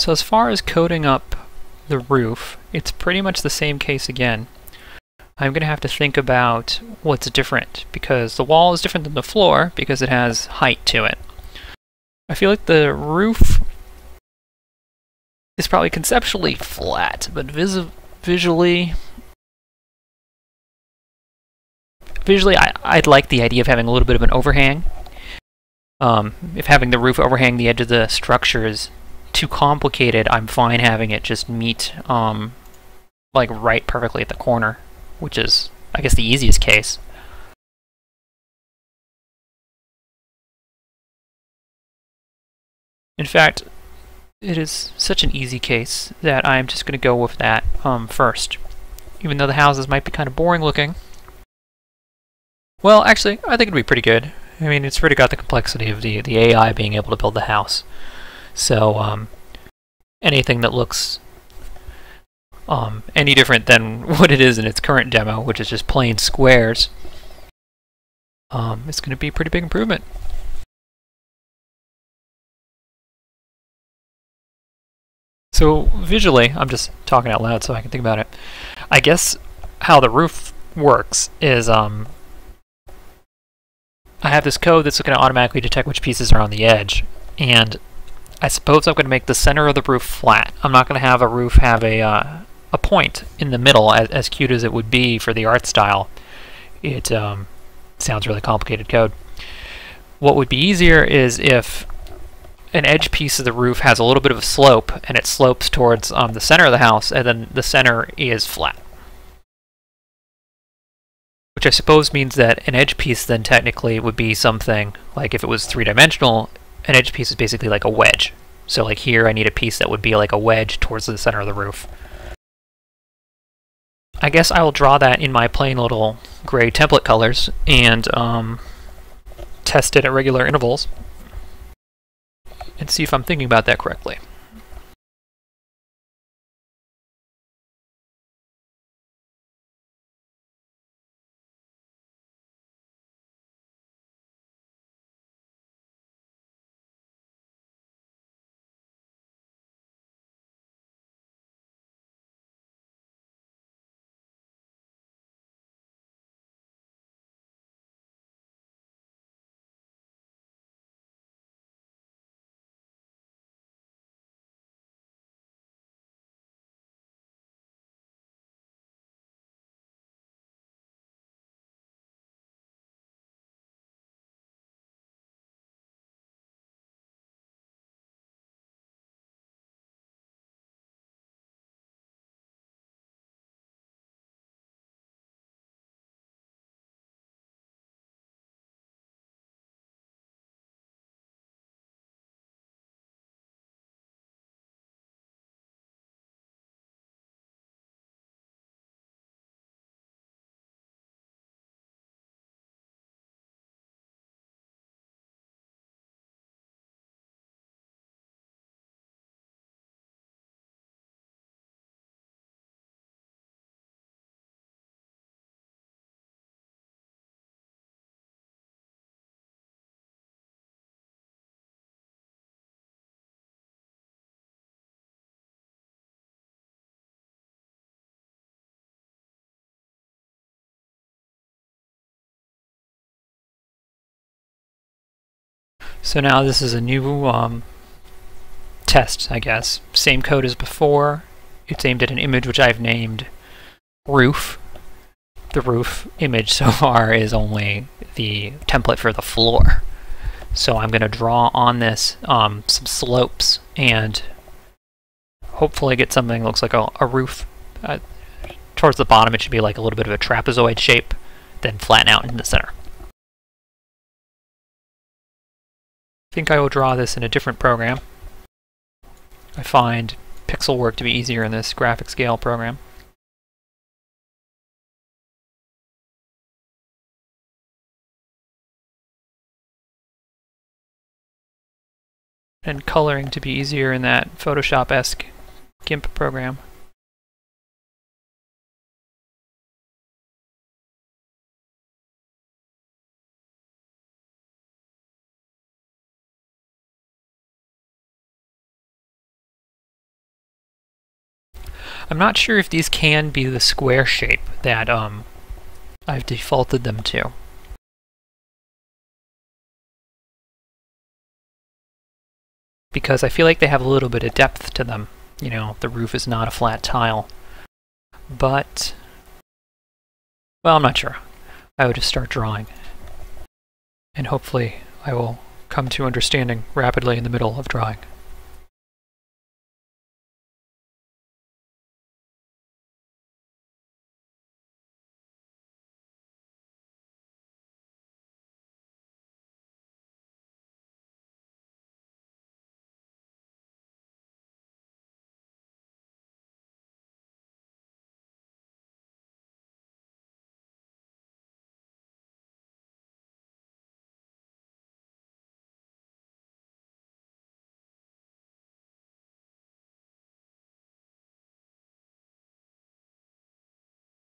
So as far as coating up the roof, it's pretty much the same case again. I'm going to have to think about what's different, because the wall is different than the floor because it has height to it. I feel like the roof is probably conceptually flat, but visually, I'd like the idea of having a little bit of an overhang. If having the roof overhang the edge of the structure is too complicated, I'm fine having it just meet like right perfectly at the corner, which is, I guess, the easiest case. In fact, it is such an easy case that I'm just going to go with that first, even though the houses might be kind of boring looking. Well, actually, I think it'd be pretty good. I mean, it's already got the complexity of the AI being able to build the house. So, anything that looks any different than what it is in its current demo, which is just plain squares, it's going to be a pretty big improvement. So visually, I'm just talking out loud so I can think about it. I guess how the roof works is I have this code that's going to automatically detect which pieces are on the edge, and I suppose I'm going to make the center of the roof flat. I'm not going to have a roof have a point in the middle, as cute as it would be for the art style. It sounds really complicated code. What would be easier is if an edge piece of the roof has a little bit of a slope, and it slopes towards the center of the house, and then the center is flat. Which I suppose means that an edge piece then technically would be something, like if it was three-dimensional, an edge piece is basically like a wedge. So like here I need a piece that would be like a wedge towards the center of the roof. I guess I will draw that in my plain little gray template colors and test it at regular intervals and see if I'm thinking about that correctly. So now this is a new test, I guess. Same code as before. It's aimed at an image which I've named roof. The roof image so far is only the template for the floor. So I'm going to draw on this some slopes and hopefully get something that looks like a roof. Towards the bottom it should be like a little bit of a trapezoid shape, then flatten out in the center. I think I will draw this in a different program. I find Pixelwork to be easier in this graphic scale program. And coloring to be easier in that Photoshop-esque GIMP program. I'm not sure if these can be the square shape that I've defaulted them to. Because I feel like they have a little bit of depth to them. You know, the roof is not a flat tile. But, well, I'm not sure. I would just start drawing. And hopefully I will come to understanding rapidly in the middle of drawing.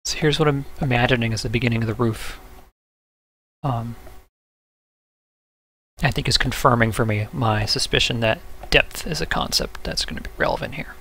So here's what I'm imagining as the beginning of the roof. I think is confirming for me my suspicion that depth is a concept that's going to be relevant here.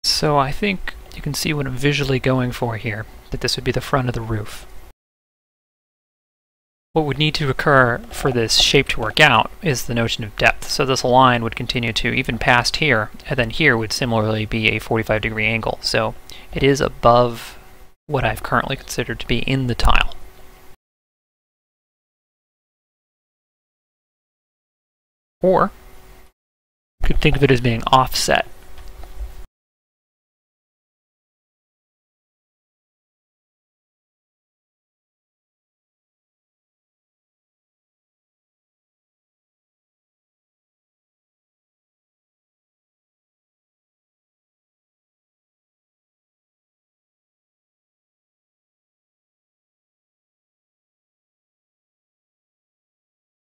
So I think you can see what I'm visually going for here, that this would be the front of the roof. What would need to occur for this shape to work out is the notion of depth. So this line would continue to even past here, and then here would similarly be a 45-degree angle. So it is above what I've currently considered to be in the tile. Or you could think of it as being offset.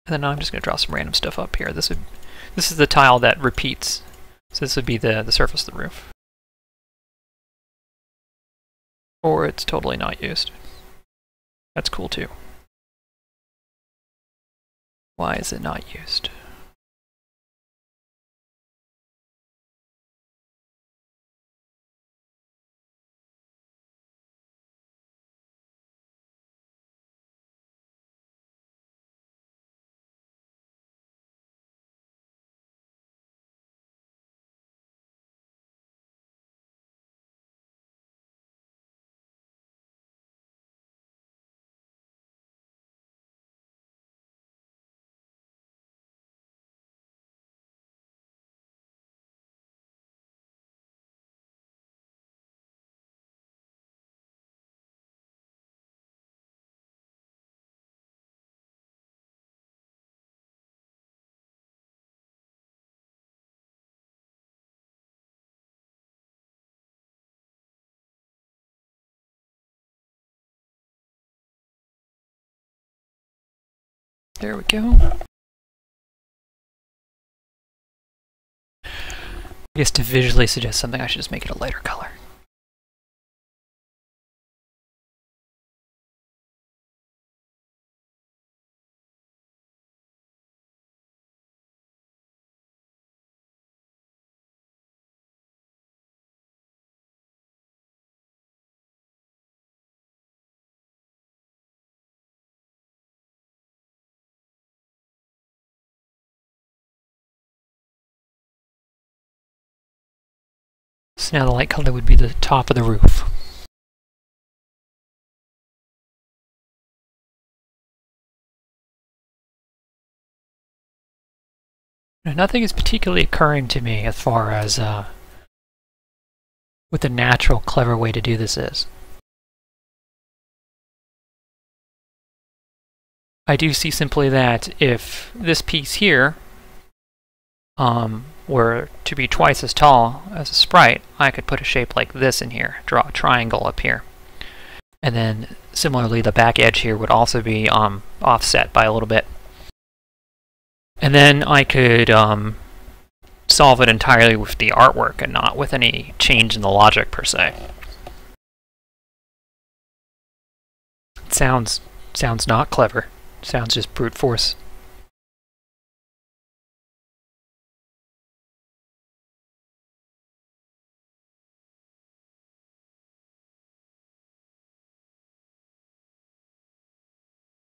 And then I'm just going to draw some random stuff up here. This is the tile that repeats. So this would be the surface of the roof. Or it's totally not used. That's cool too. Why is it not used? There we go. I guess to visually suggest something, I should just make it a lighter color. So now the light color would be the top of the roof. Now, nothing is particularly occurring to me as far as what the natural, clever way to do this is. I do see simply that if this piece here were to be twice as tall as a sprite, I could put a shape like this in here, draw a triangle up here. And then similarly the back edge here would also be offset by a little bit. And then I could solve it entirely with the artwork and not with any change in the logic per se. It sounds not clever. Sounds just brute force.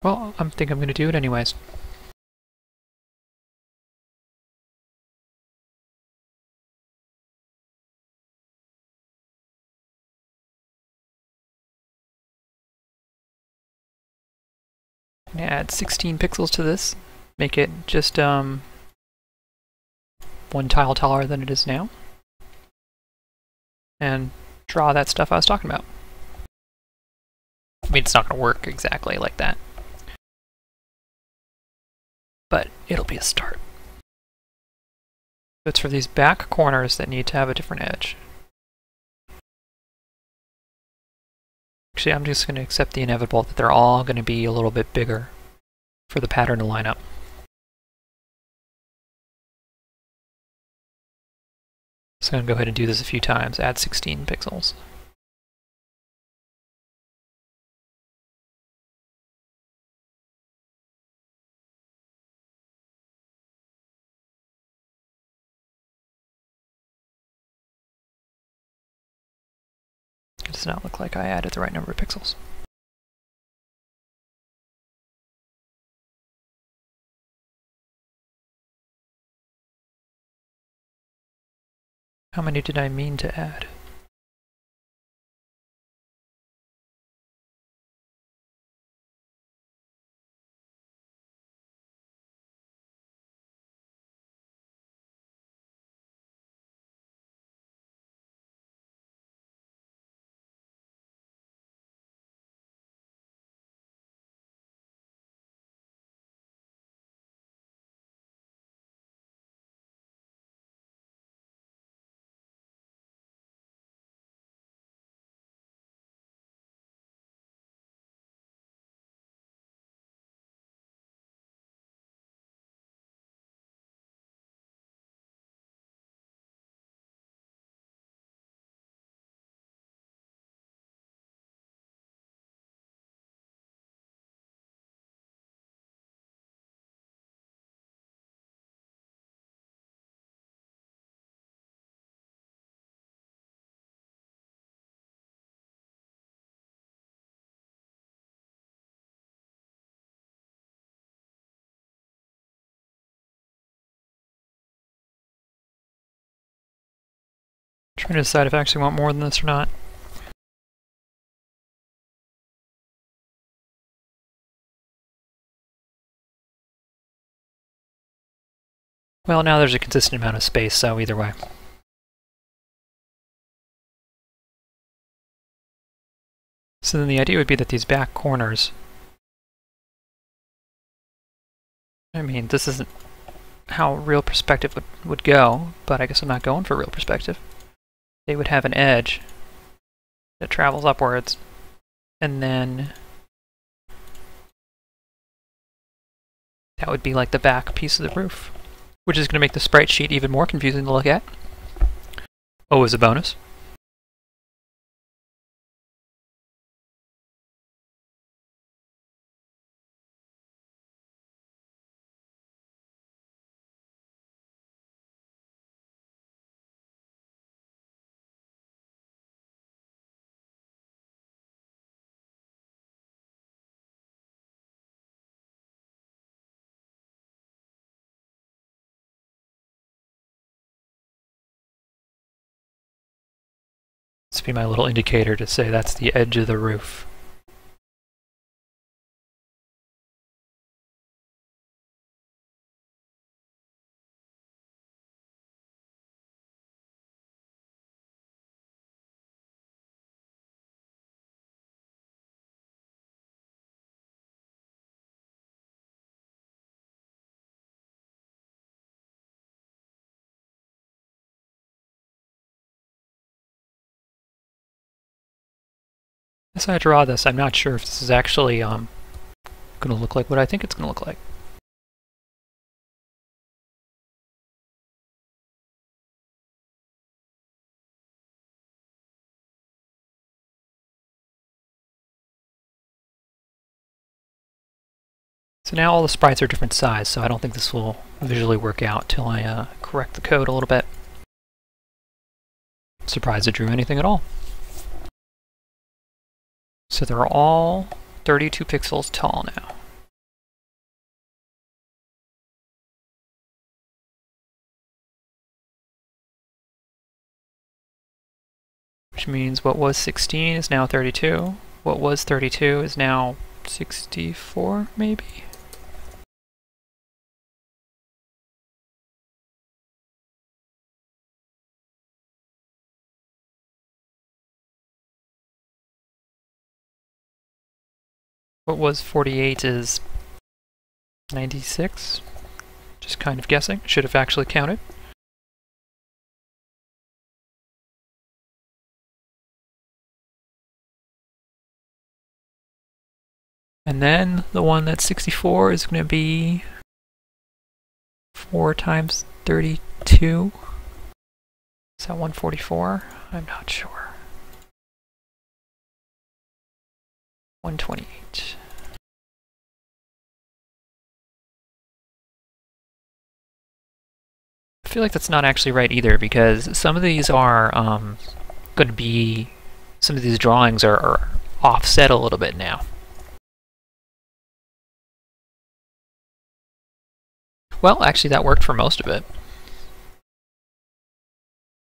Well, I think I'm going to do it anyways. I'm going to add 16 pixels to this, make it just one tile taller than it is now, and draw that stuff I was talking about. I mean, it's not going to work exactly like that, but it'll be a start. It's for these back corners that need to have a different edge. Actually, I'm just going to accept the inevitable that they're all going to be a little bit bigger for the pattern to line up. So I'm going to go ahead and do this a few times, add 16 pixels. It does not look like I added the right number of pixels. How many did I mean to add? I'm trying to decide if I actually want more than this or not. Well, now there's a consistent amount of space, so either way. So then the idea would be that these back corners, I mean, this isn't how real perspective would go, but I guess I'm not going for real perspective. They would have an edge that travels upwards, and then that would be like the back piece of the roof, which is going to make the sprite sheet even more confusing to look at. Oh, as a bonus. This will be my little indicator to say that's the edge of the roof. As I draw this, I'm not sure if this is actually going to look like what I think it's going to look like. So now all the sprites are different size, so I don't think this will visually work out till I correct the code a little bit. I'm surprised it drew anything at all. So they're all 32 pixels tall now. Which means what was 16 is now 32. What was 32 is now 64, maybe? What was 48 is 96. Just kind of guessing. Should have actually counted. And then the one that's 64 is going to be 4 times 32. Is that 144? I'm not sure. 128. I feel like that's not actually right either, because some of these are going to be, some of these drawings are offset a little bit now. Well, actually that worked for most of it.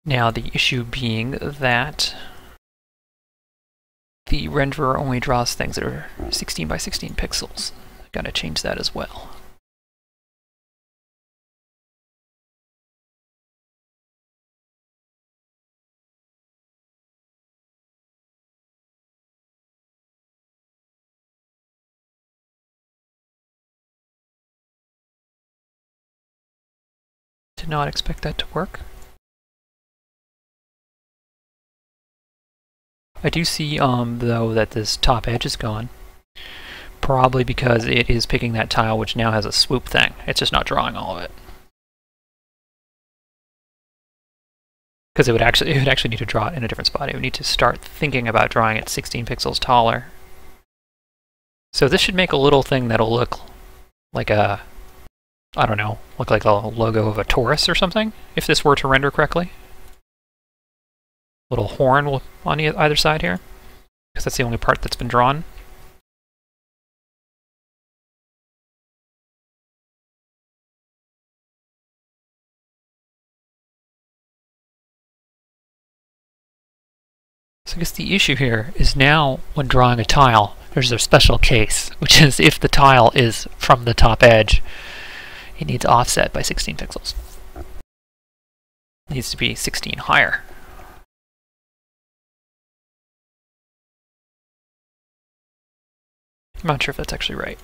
Now the issue being that the renderer only draws things that are 16 by 16 pixels. Gotta change that as well. Did not expect that to work. I do see, though, that this top edge is gone. Probably because it is picking that tile which now has a swoop thing. It's just not drawing all of it. Because it would actually need to draw it in a different spot. It would need to start thinking about drawing it 16 pixels taller. So this should make a little thing that'll look like a, I don't know, look like a logo of a Taurus or something, if this were to render correctly. Little horn on either side here, because that's the only part that's been drawn. So I guess the issue here is now when drawing a tile, there's a special case, which is if the tile is from the top edge, it needs offset by 16 pixels. It needs to be 16 higher. I'm not sure if that's actually right.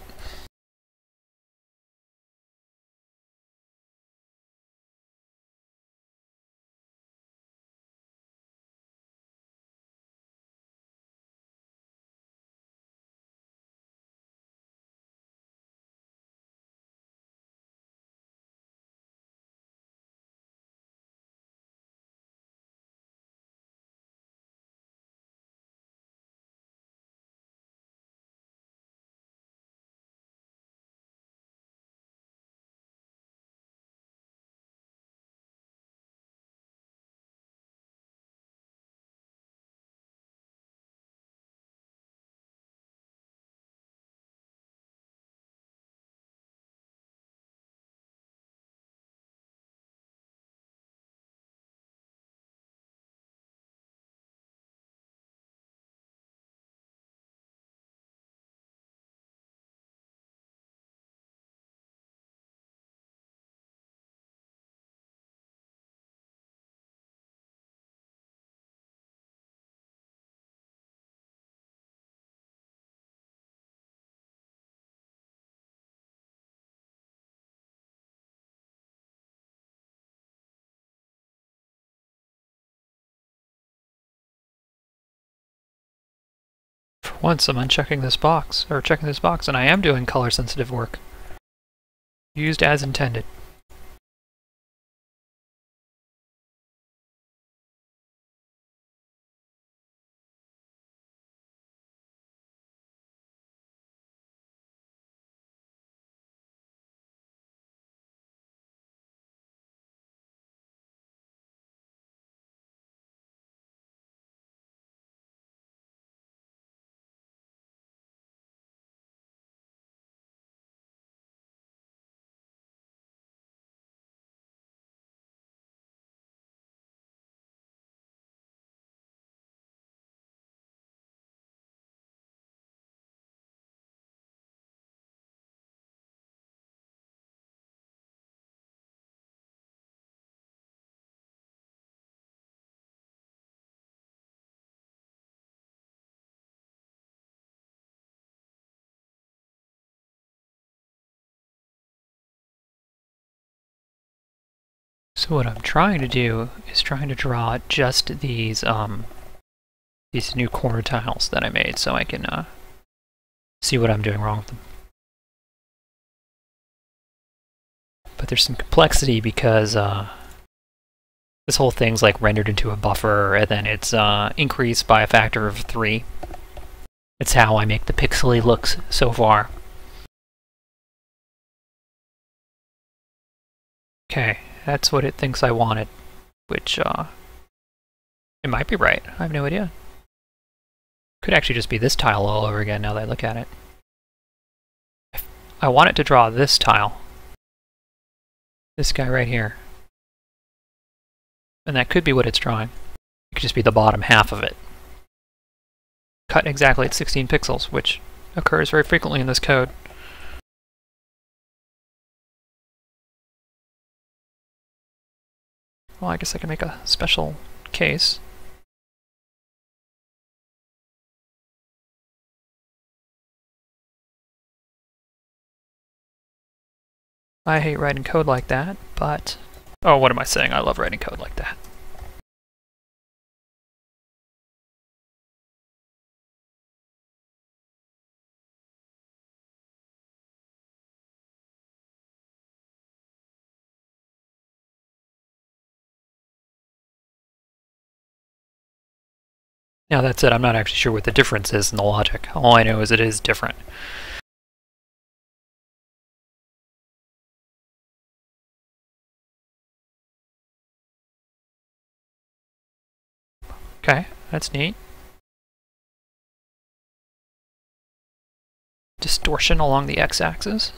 once I'm unchecking this box, or checking this box, and I am doing color sensitive work. Used as intended. So what I'm trying to do is trying to draw just these new corner tiles that I made, so I can see what I'm doing wrong with them. But there's some complexity because this whole thing's like rendered into a buffer, and then it's increased by a factor of 3. It's how I make the pixely looks so far. Okay, that's what it thinks I wanted, which it might be right. I have no idea. Could actually just be this tile all over again now that I look at it. I want it to draw this tile. This guy right here. And that could be what it's drawing. It could just be the bottom half of it. Cut exactly at 16 pixels, which occurs very frequently in this code. Well, I guess I can make a special case. I hate writing code like that, but... Oh, what am I saying? I love writing code like that. Now that said, I'm not actually sure what the difference is in the logic. All I know is it is different. Okay, that's neat. Distortion along the x-axis.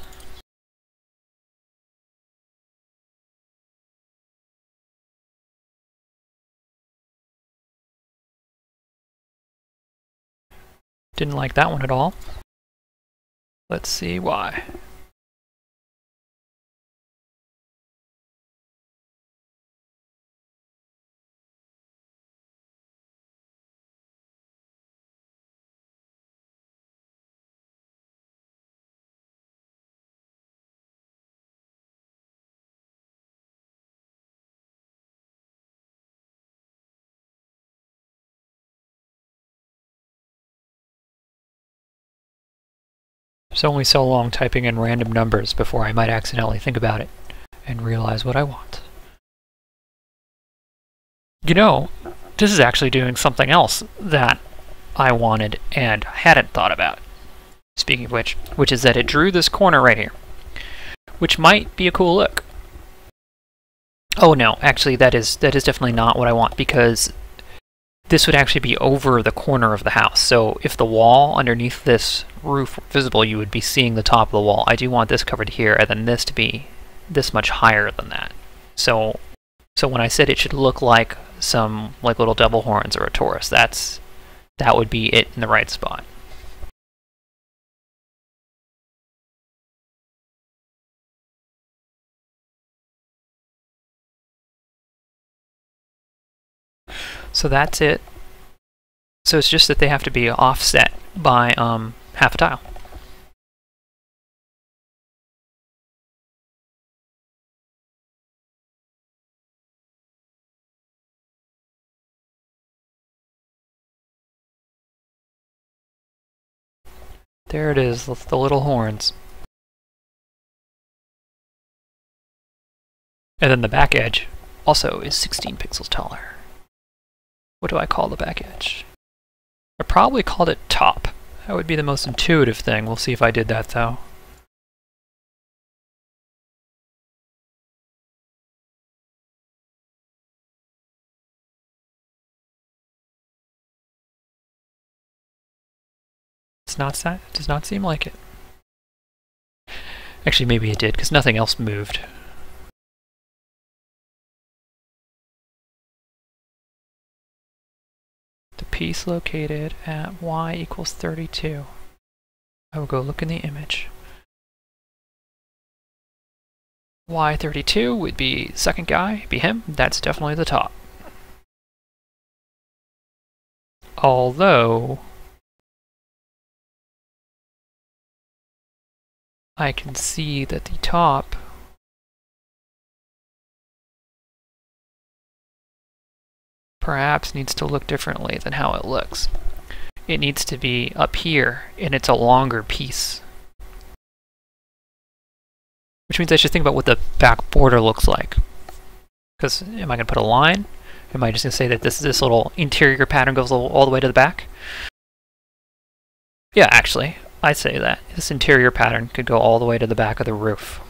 Didn't like that one at all. Let's see why. It's only so long typing in random numbers before I might accidentally think about it and realize what I want. You know, this is actually doing something else that I wanted and hadn't thought about. Speaking of which is that it drew this corner right here, which might be a cool look. Oh no, actually that is definitely not what I want, because this would actually be over the corner of the house. So if the wall underneath this roof were visible, you would be seeing the top of the wall. I do want this covered here, and then this to be this much higher than that. So when I said it should look like some like little devil horns or a Taurus, that would be it in the right spot. So that's it. So it's just that they have to be offset by half a tile. There it is, the little horns. And then the back edge also is 16 pixels taller. What do I call the back edge? I probably called it top. That would be the most intuitive thing. We'll see if I did that though. It does not seem like it. Actually, maybe it did, because nothing else moved. The piece located at y equals 32. I will go look in the image. Y32 would be second guy, be him. That's definitely the top. Although I can see that the top perhaps needs to look differently than how it looks. It needs to be up here, and it's a longer piece. Which means I should think about what the back border looks like. Because am I going to put a line? Am I just going to say that this little interior pattern goes all the way to the back? Yeah, actually, I'd say that. This interior pattern could go all the way to the back of the roof.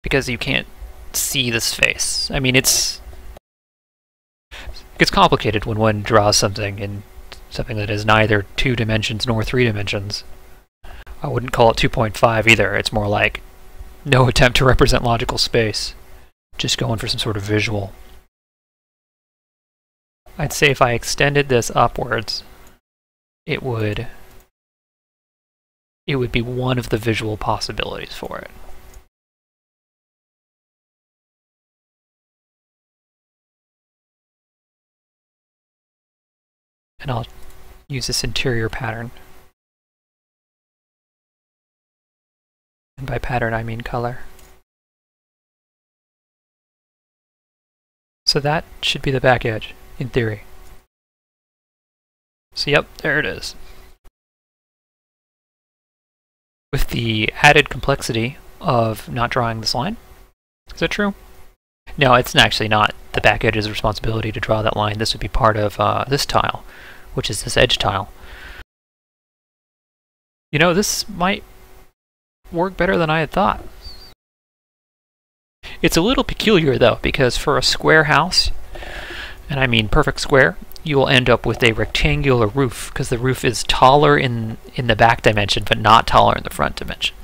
Because you can't see this face. I mean, it gets complicated when one draws something in something that is neither 2 dimensions nor 3 dimensions. I wouldn't call it 2.5 either. It's more like no attempt to represent logical space. Just going for some sort of visual. I'd say if I extended this upwards, it would be one of the visual possibilities for it. And I'll use this interior pattern. And by pattern, I mean color. So that should be the back edge, in theory. So yep, there it is. With the added complexity of not drawing this line. Is that true? No, it's actually not the back edge's responsibility to draw that line. This would be part of this tile, which is this edge tile. You know, this might work better than I had thought. It's a little peculiar though, because for a square house, and I mean perfect square, you will end up with a rectangular roof, because the roof is taller in the back dimension, but not taller in the front dimension.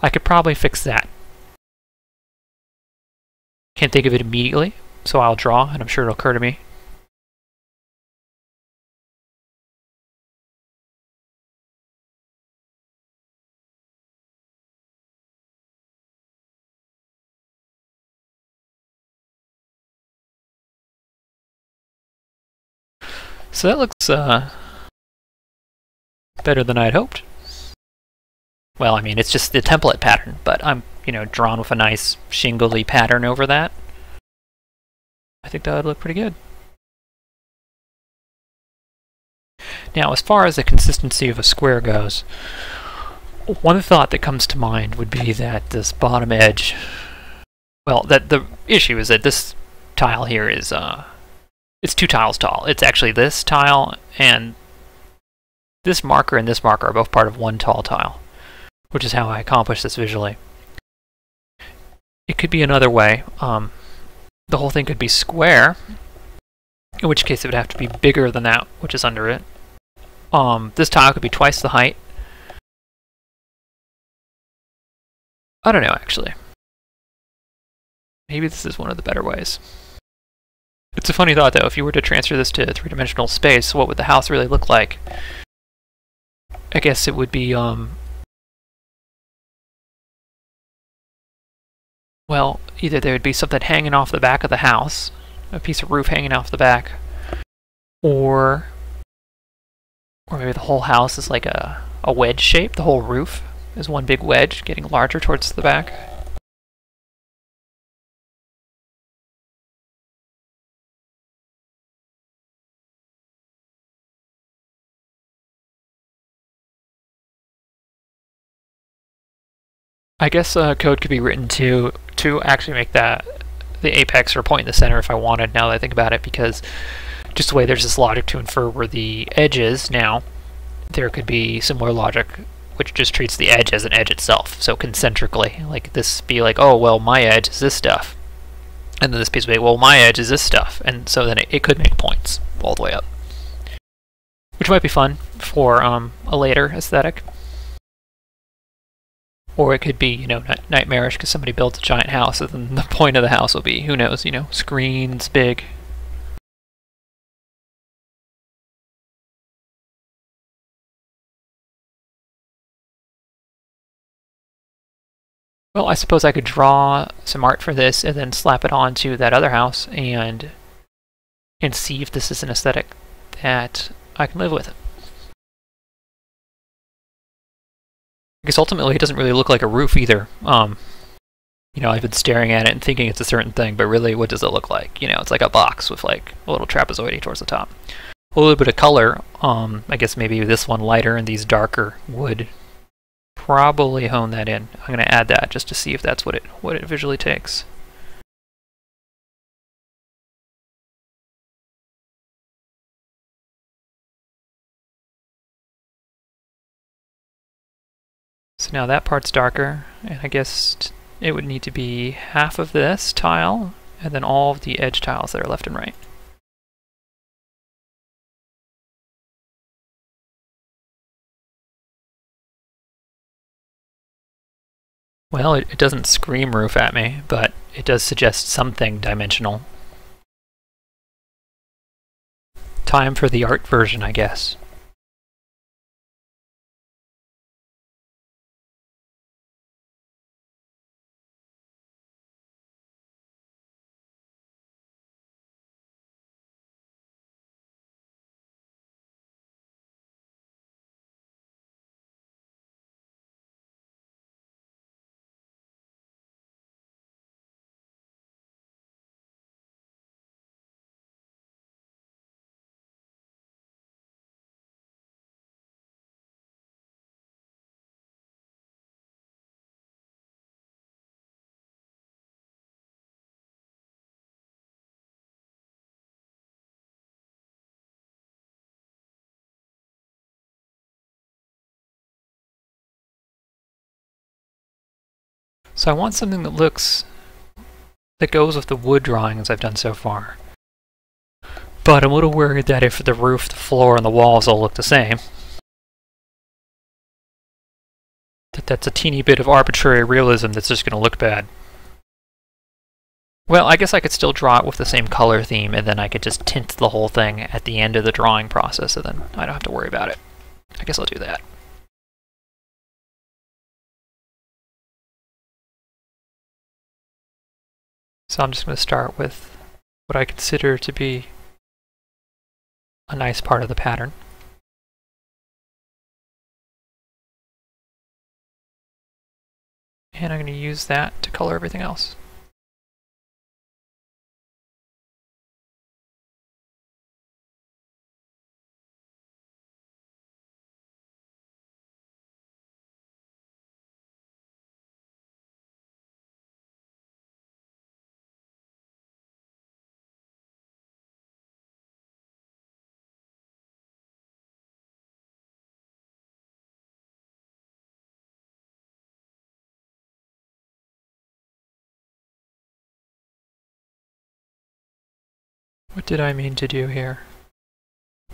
I could probably fix that. Can't think of it immediately, so I'll draw, and I'm sure it'll occur to me. So that looks better than I'd hoped. Well, I mean, it's just the template pattern, but I'm, drawn with a nice shingly pattern over that. I think that would look pretty good. Now, as far as the consistency of a square goes, one thought that comes to mind would be that this bottom edge, well, that the issue is that this tile here is, it's 2 tiles tall. It's actually this tile and this marker and this marker are both part of one tall tile, which is how I accomplish this visually. It could be another way. The whole thing could be square, in which case it would have to be bigger than that which is under it. This tile could be twice the height. I don't know, actually. Maybe this is one of the better ways. It's a funny thought, though. If you were to transfer this to 3-dimensional space, what would the house really look like? I guess it would be, well, either there would be something hanging off the back of the house, a piece of roof hanging off the back, or maybe the whole house is like a wedge shape. The whole roof is one big wedge getting larger towards the back. I guess code could be written to actually make that the apex or point in the center if I wanted, now that I think about it, because just the way there's this logic to infer where the edge is now, there could be similar logic which just treats the edge as an edge itself, so concentrically. Like this be like, oh, well, my edge is this stuff. And then this piece would be, well, my edge is this stuff. And so then it could make points all the way up. Which might be fun for a later aesthetic. Or it could be, you know, nightmarish because somebody builds a giant house and then the point of the house will be, who knows, you know, screens, big. Well, I suppose I could draw some art for this and then slap it onto that other house and see if this is an aesthetic that I can live with. Because ultimately it doesn't really look like a roof either. You know, I've been staring at it and thinking it's a certain thing, but really what does it look like? You know, it's like a box with like a little trapezoid towards the top. A little bit of color, I guess maybe this one lighter and these darker would probably hone that in. I'm going to add that just to see if that's what it visually takes. So now that part's darker, and I guess it would need to be half of this tile, and then all of the edge tiles that are left and right. Well, it doesn't scream roof at me, but it does suggest something dimensional. Time for the art version, I guess. So I want something that goes with the wood drawings I've done so far. But I'm a little worried that if the roof, the floor, and the walls all look the same, that's a teeny bit of arbitrary realism that's just going to look bad. Well, I guess I could still draw it with the same color theme, and then I could just tint the whole thing at the end of the drawing process, and then I don't have to worry about it. I guess I'll do that. So I'm just going to start with what I consider to be a nice part of the pattern. And I'm going to use that to color everything else. What did I mean to do here?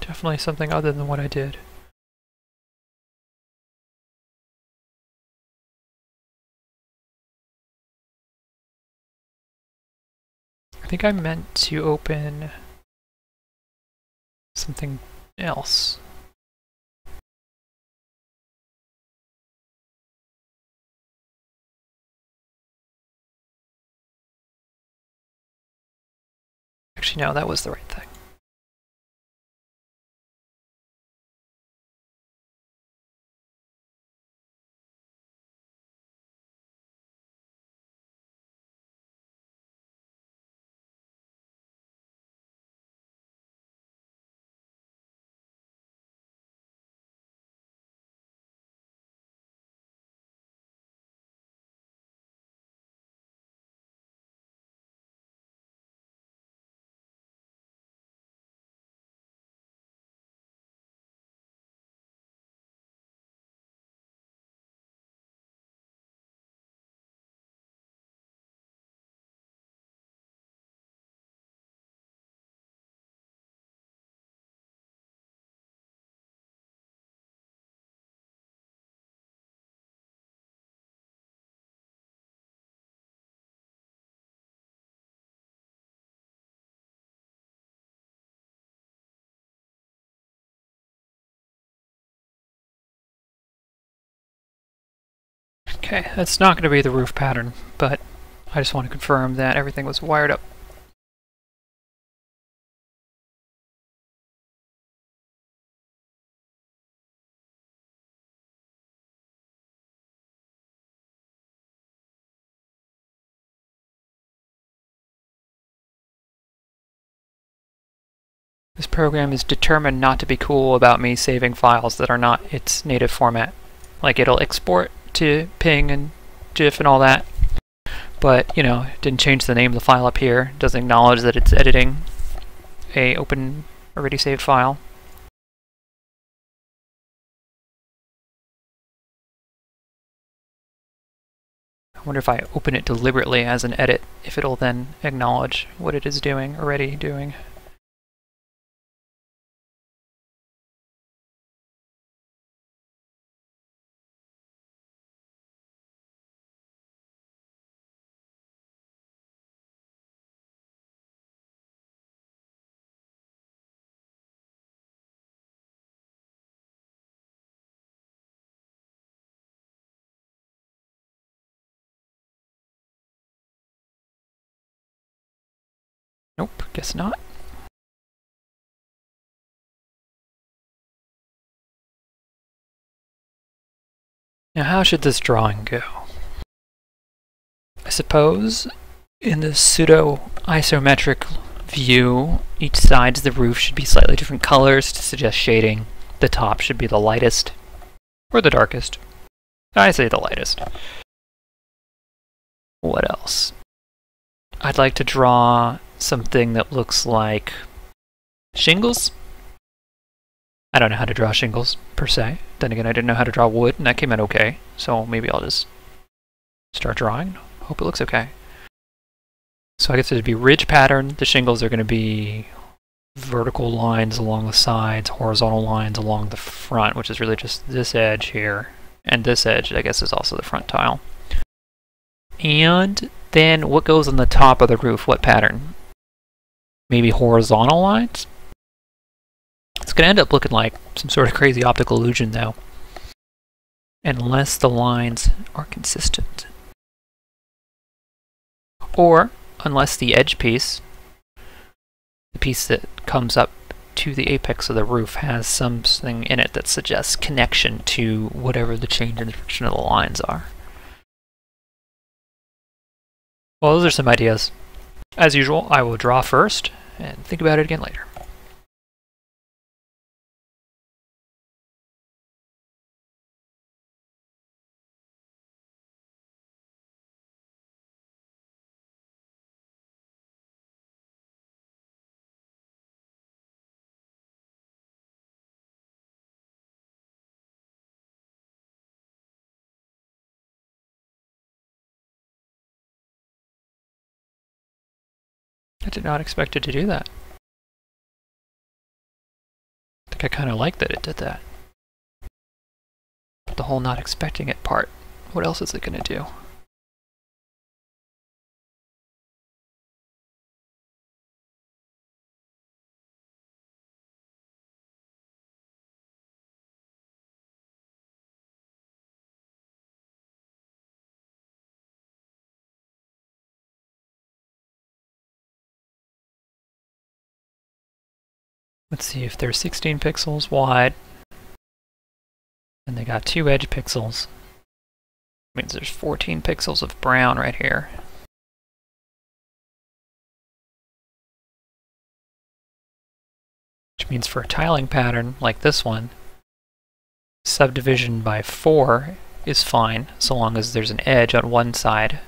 Definitely something other than what I did. I think I meant to open something else. Actually, no, that was the right thing. Okay, that's not going to be the roof pattern, but I just want to confirm that everything was wired up. This program is determined not to be cool about me saving files that are not its native format. Like, it'll export to PNG and GIF and all that, but, you know, it didn't change the name of the file up here. It doesn't acknowledge that it's editing a open, already saved file. I wonder if I open it deliberately as an edit, if it'll then acknowledge what it is doing, already doing. Nope, guess not. Now how should this drawing go? I suppose in the pseudo-isometric view, each side of the roof should be slightly different colors to suggest shading. The top should be the lightest, or the darkest. I say the lightest. What else? I'd like to draw something that looks like shingles. I don't know how to draw shingles, per se. Then again, I didn't know how to draw wood, and that came out okay. So maybe I'll just start drawing. Hope it looks okay. So I guess it'd be ridge pattern. The shingles are going to be vertical lines along the sides, horizontal lines along the front, which is really just this edge here. And this edge, I guess, is also the front tile. And then what goes on the top of the roof? What pattern? Maybe horizontal lines? It's going to end up looking like some sort of crazy optical illusion, though, unless the lines are consistent. Or unless the edge piece, the piece that comes up to the apex of the roof, has something in it that suggests connection to whatever the change in the direction of the lines are. Well, those are some ideas. As usual, I will draw first and think about it again later. I did not expect it to do that. I think I kind of like that it did that. But the whole not expecting it part, what else is it going to do? Let's see, if they're 16 pixels wide, and they got 2 edge pixels, means there's 14 pixels of brown right here. Which means for a tiling pattern like this one, subdivision by 4 is fine, so long as there's an edge on one side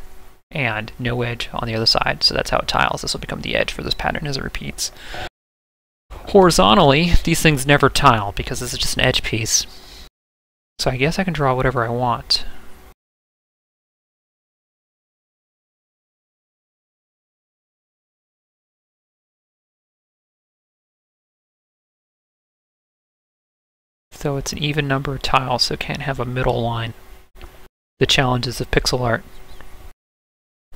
and no edge on the other side. So that's how it tiles. This will become the edge for this pattern as it repeats. Horizontally, these things never tile because this is just an edge piece. So I guess I can draw whatever I want. So it's an even number of tiles, so it can't have a middle line. The challenges of pixel art.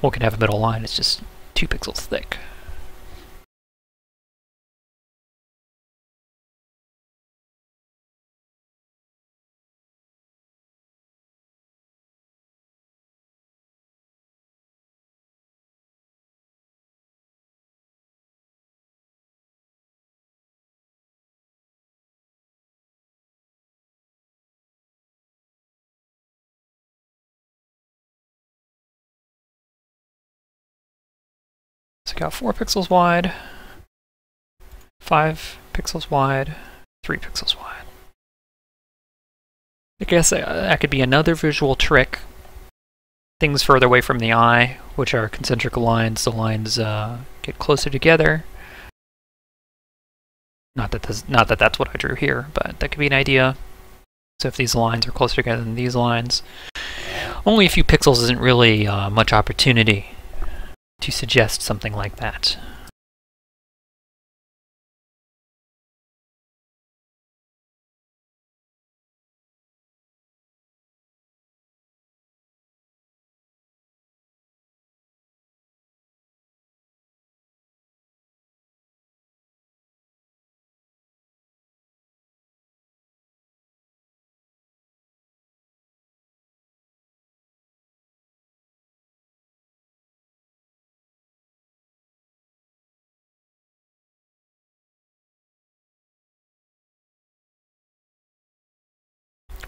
Well, it can have a middle line, it's just 2 pixels thick. So I got 4 pixels wide, 5 pixels wide, 3 pixels wide. I guess that could be another visual trick. Things further away from the eye, which are concentric lines, the lines get closer together. Not that that's what I drew here, but that could be an idea. So if these lines are closer together than these lines, only a few pixels isn't really much opportunity to suggest something like that.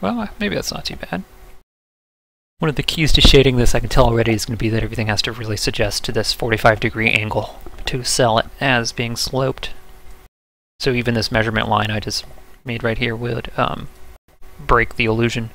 Well, maybe that's not too bad. One of the keys to shading this, I can tell already, is going to be that everything has to really suggest to this 45-degree angle to sell it as being sloped. So even this measurement line I just made right here would break the illusion.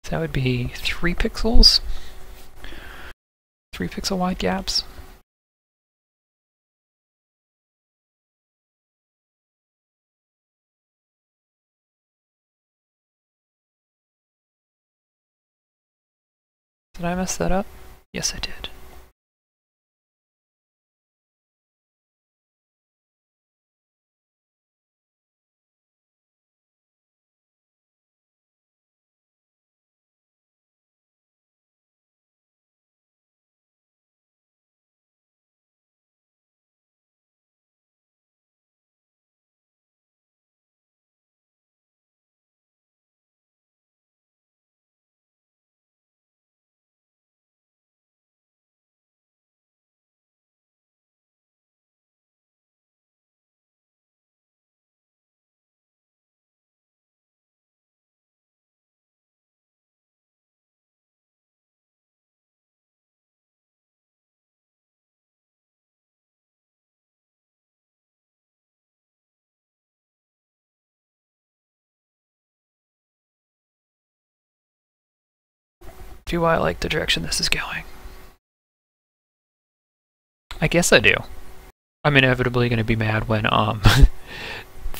So that would be 3 pixels. 3 pixel wide gaps. Did I mess that up? Yes, I did. Do I like the direction this is going? I guess I do. I'm inevitably going to be mad when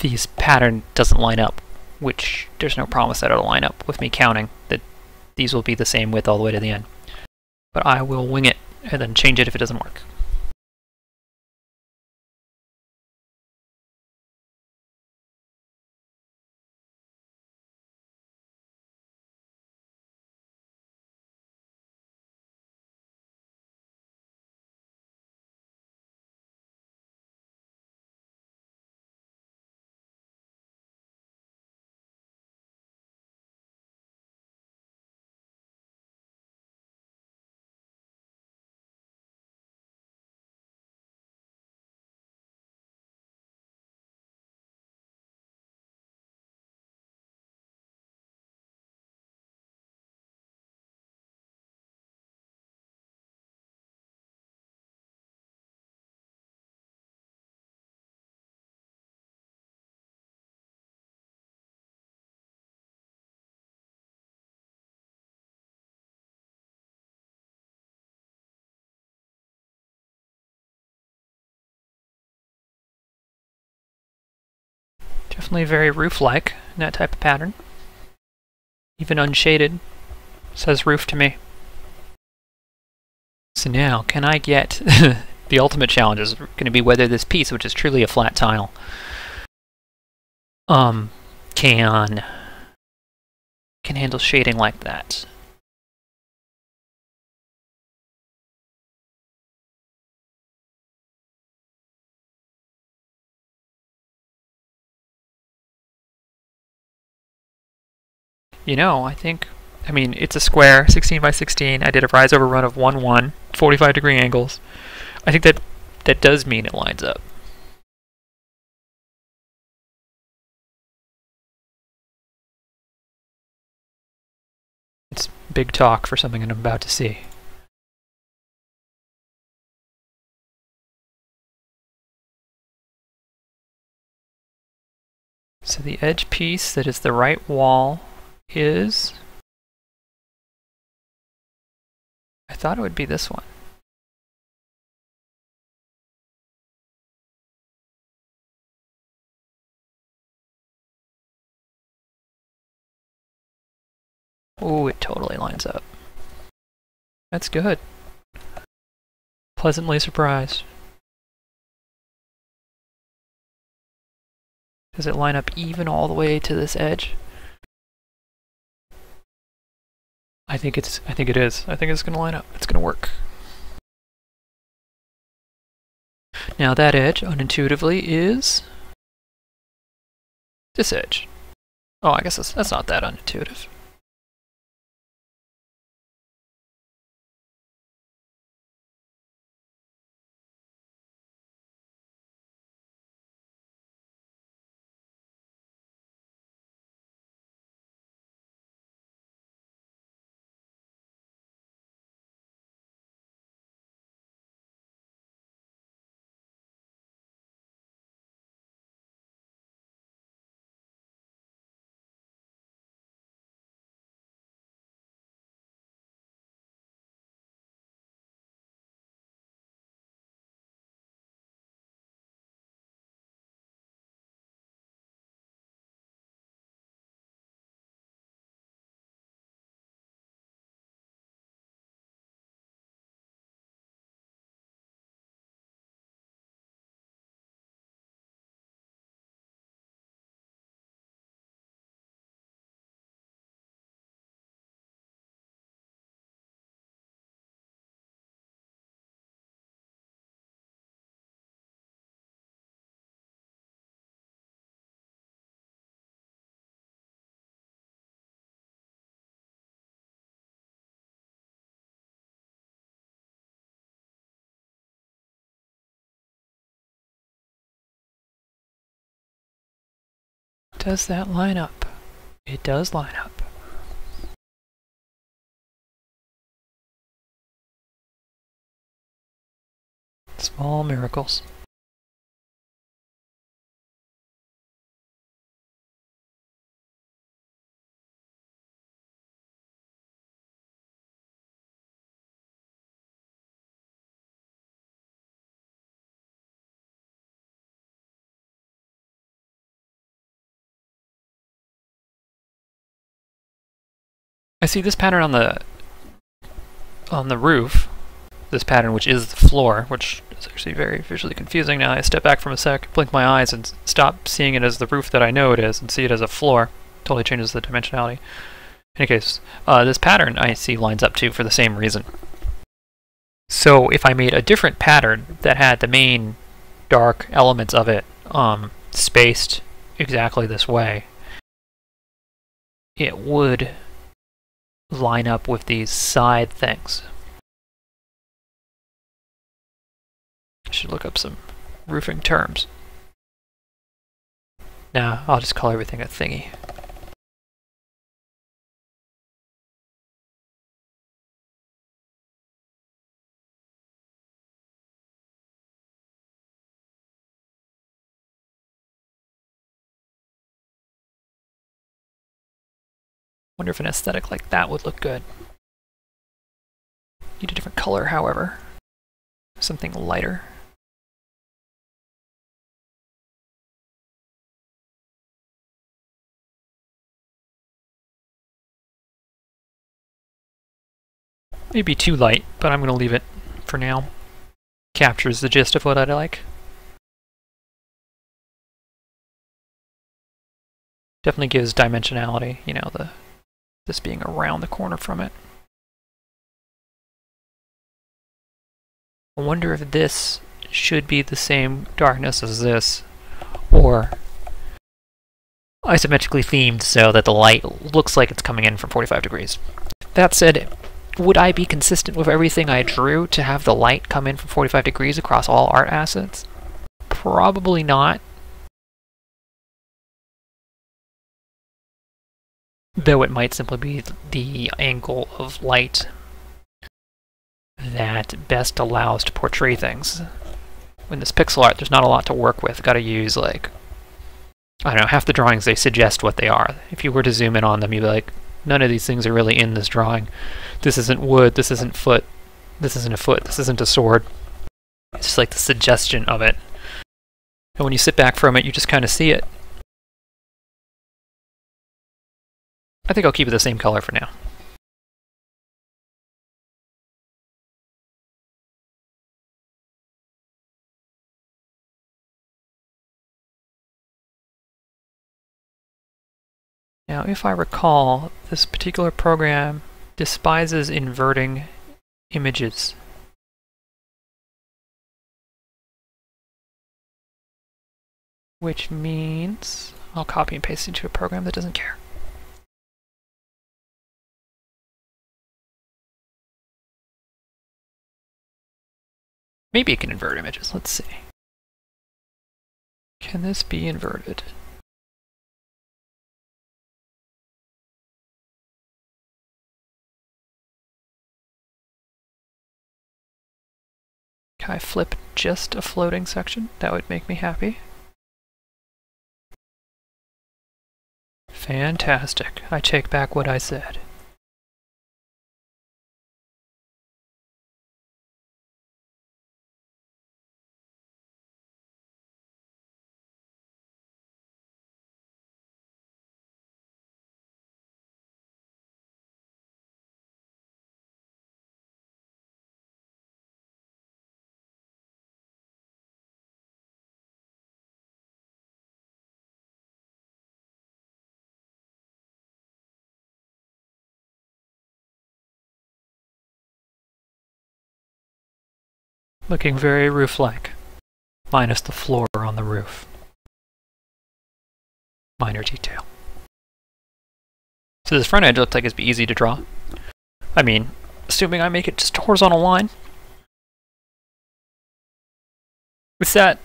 this pattern doesn't line up, which there's no promise that it'll line up with me counting that these will be the same width all the way to the end. But I will wing it and then change it if it doesn't work. Definitely very roof-like in that type of pattern. Even unshaded says roof to me. So now, can I get... the ultimate challenge is going to be whether this piece, which is truly a flat tile, can handle shading like that. you know, I mean, it's a square, 16 by 16. I did a rise over run of 1, 1, 45-degree angles. I think that does mean it lines up. It's big talk for something I'm about to see. So the edge piece that is the right wall is... I thought it would be this one. Oh, it totally lines up. That's good. Pleasantly surprised. Does it line up even all the way to this edge? I think it is. I think it's going to line up. It's going to work. Now that edge, unintuitively, is this edge. Oh, I guess that's not that unintuitive. Does that line up? It does line up. Small miracles. I see this pattern on the roof, this pattern which is the floor, which is actually very visually confusing. Now I step back from a sec, blink my eyes, and stop seeing it as the roof that I know it is, and see it as a floor. Totally changes the dimensionality. In any case, this pattern I see lines up too for the same reason. So if I made a different pattern that had the main dark elements of it spaced exactly this way, it would line up with these side things. I should look up some roofing terms. Nah, I'll just call everything a thingy. Wonder if an aesthetic like that would look good. Need a different color, however. Something lighter. Maybe too light, but I'm going to leave it for now. Captures the gist of what I'd like. Definitely gives dimensionality, you know, this being around the corner from it. I wonder if this should be the same darkness as this, or isometrically themed so that the light looks like it's coming in from 45 degrees. That said, would I be consistent with everything I drew to have the light come in from 45 degrees across all art assets? Probably not. Though it might simply be the angle of light that best allows to portray things. In this pixel art, there's not a lot to work with. Gotta use, like, I don't know, half the drawings, they suggest what they are. If you were to zoom in on them, you'd be like, none of these things are really in this drawing. This isn't wood, this isn't foot, this isn't a foot, this isn't a sword. It's just like the suggestion of it. And when you sit back from it, you just kind of see it. I think I'll keep it the same color for now. Now, if I recall, this particular program despises inverting images. Which means I'll copy and paste into a program that doesn't care. Maybe it can invert images. Let's see. Can this be inverted? Can I flip just a floating section? That would make me happy. Fantastic. I take back what I said. Looking very roof-like, minus the floor on the roof. Minor detail. So this front edge looks like it'd be easy to draw. I mean, assuming I make it just a horizontal line. With that,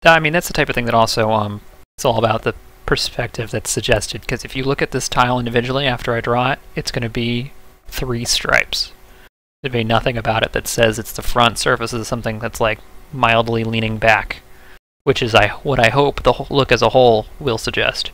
I mean, that's the type of thing that also, it's all about the perspective that's suggested, because if you look at this tile individually after I draw it, it's going to be 3 stripes. There'd be nothing about it that says it's the front surface of something that's like mildly leaning back, which is what I hope the look as a whole will suggest.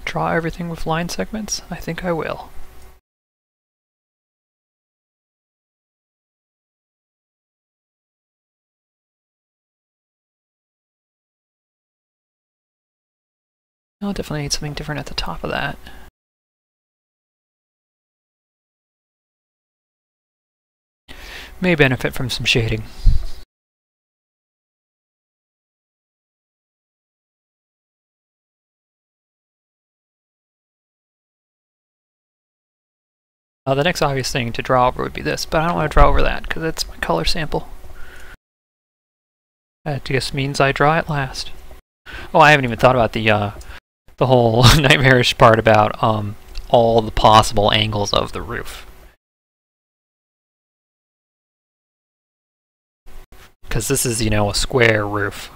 Draw everything with line segments? I think I will. I'll definitely need something different at the top of that. May benefit from some shading. The next obvious thing to draw over would be this, but I don't want to draw over that because it's my color sample. That just means I draw it last. Oh, I haven't even thought about the whole nightmarish part about all the possible angles of the roof. Because this is, you know, a square roof.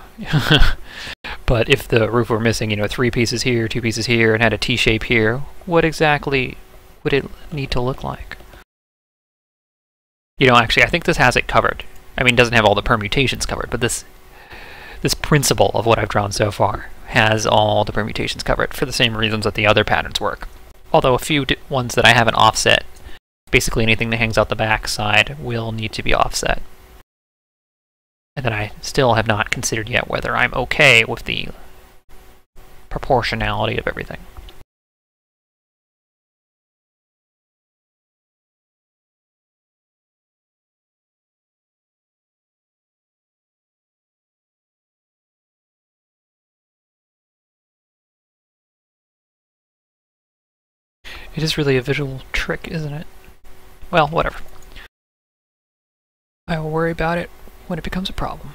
But if the roof were missing, you know, 3 pieces here, 2 pieces here, and had a T-shape here, what exactly would it need to look like? You know, actually, I think this has it covered. I mean, it doesn't have all the permutations covered, but this principle of what I've drawn so far has all the permutations covered for the same reasons that the other patterns work. Although a few ones that I haven't offset, basically anything that hangs out the back side will need to be offset. And then I still have not considered yet whether I'm okay with the proportionality of everything. It is really a visual trick, isn't it? Well, whatever. I will worry about it when it becomes a problem.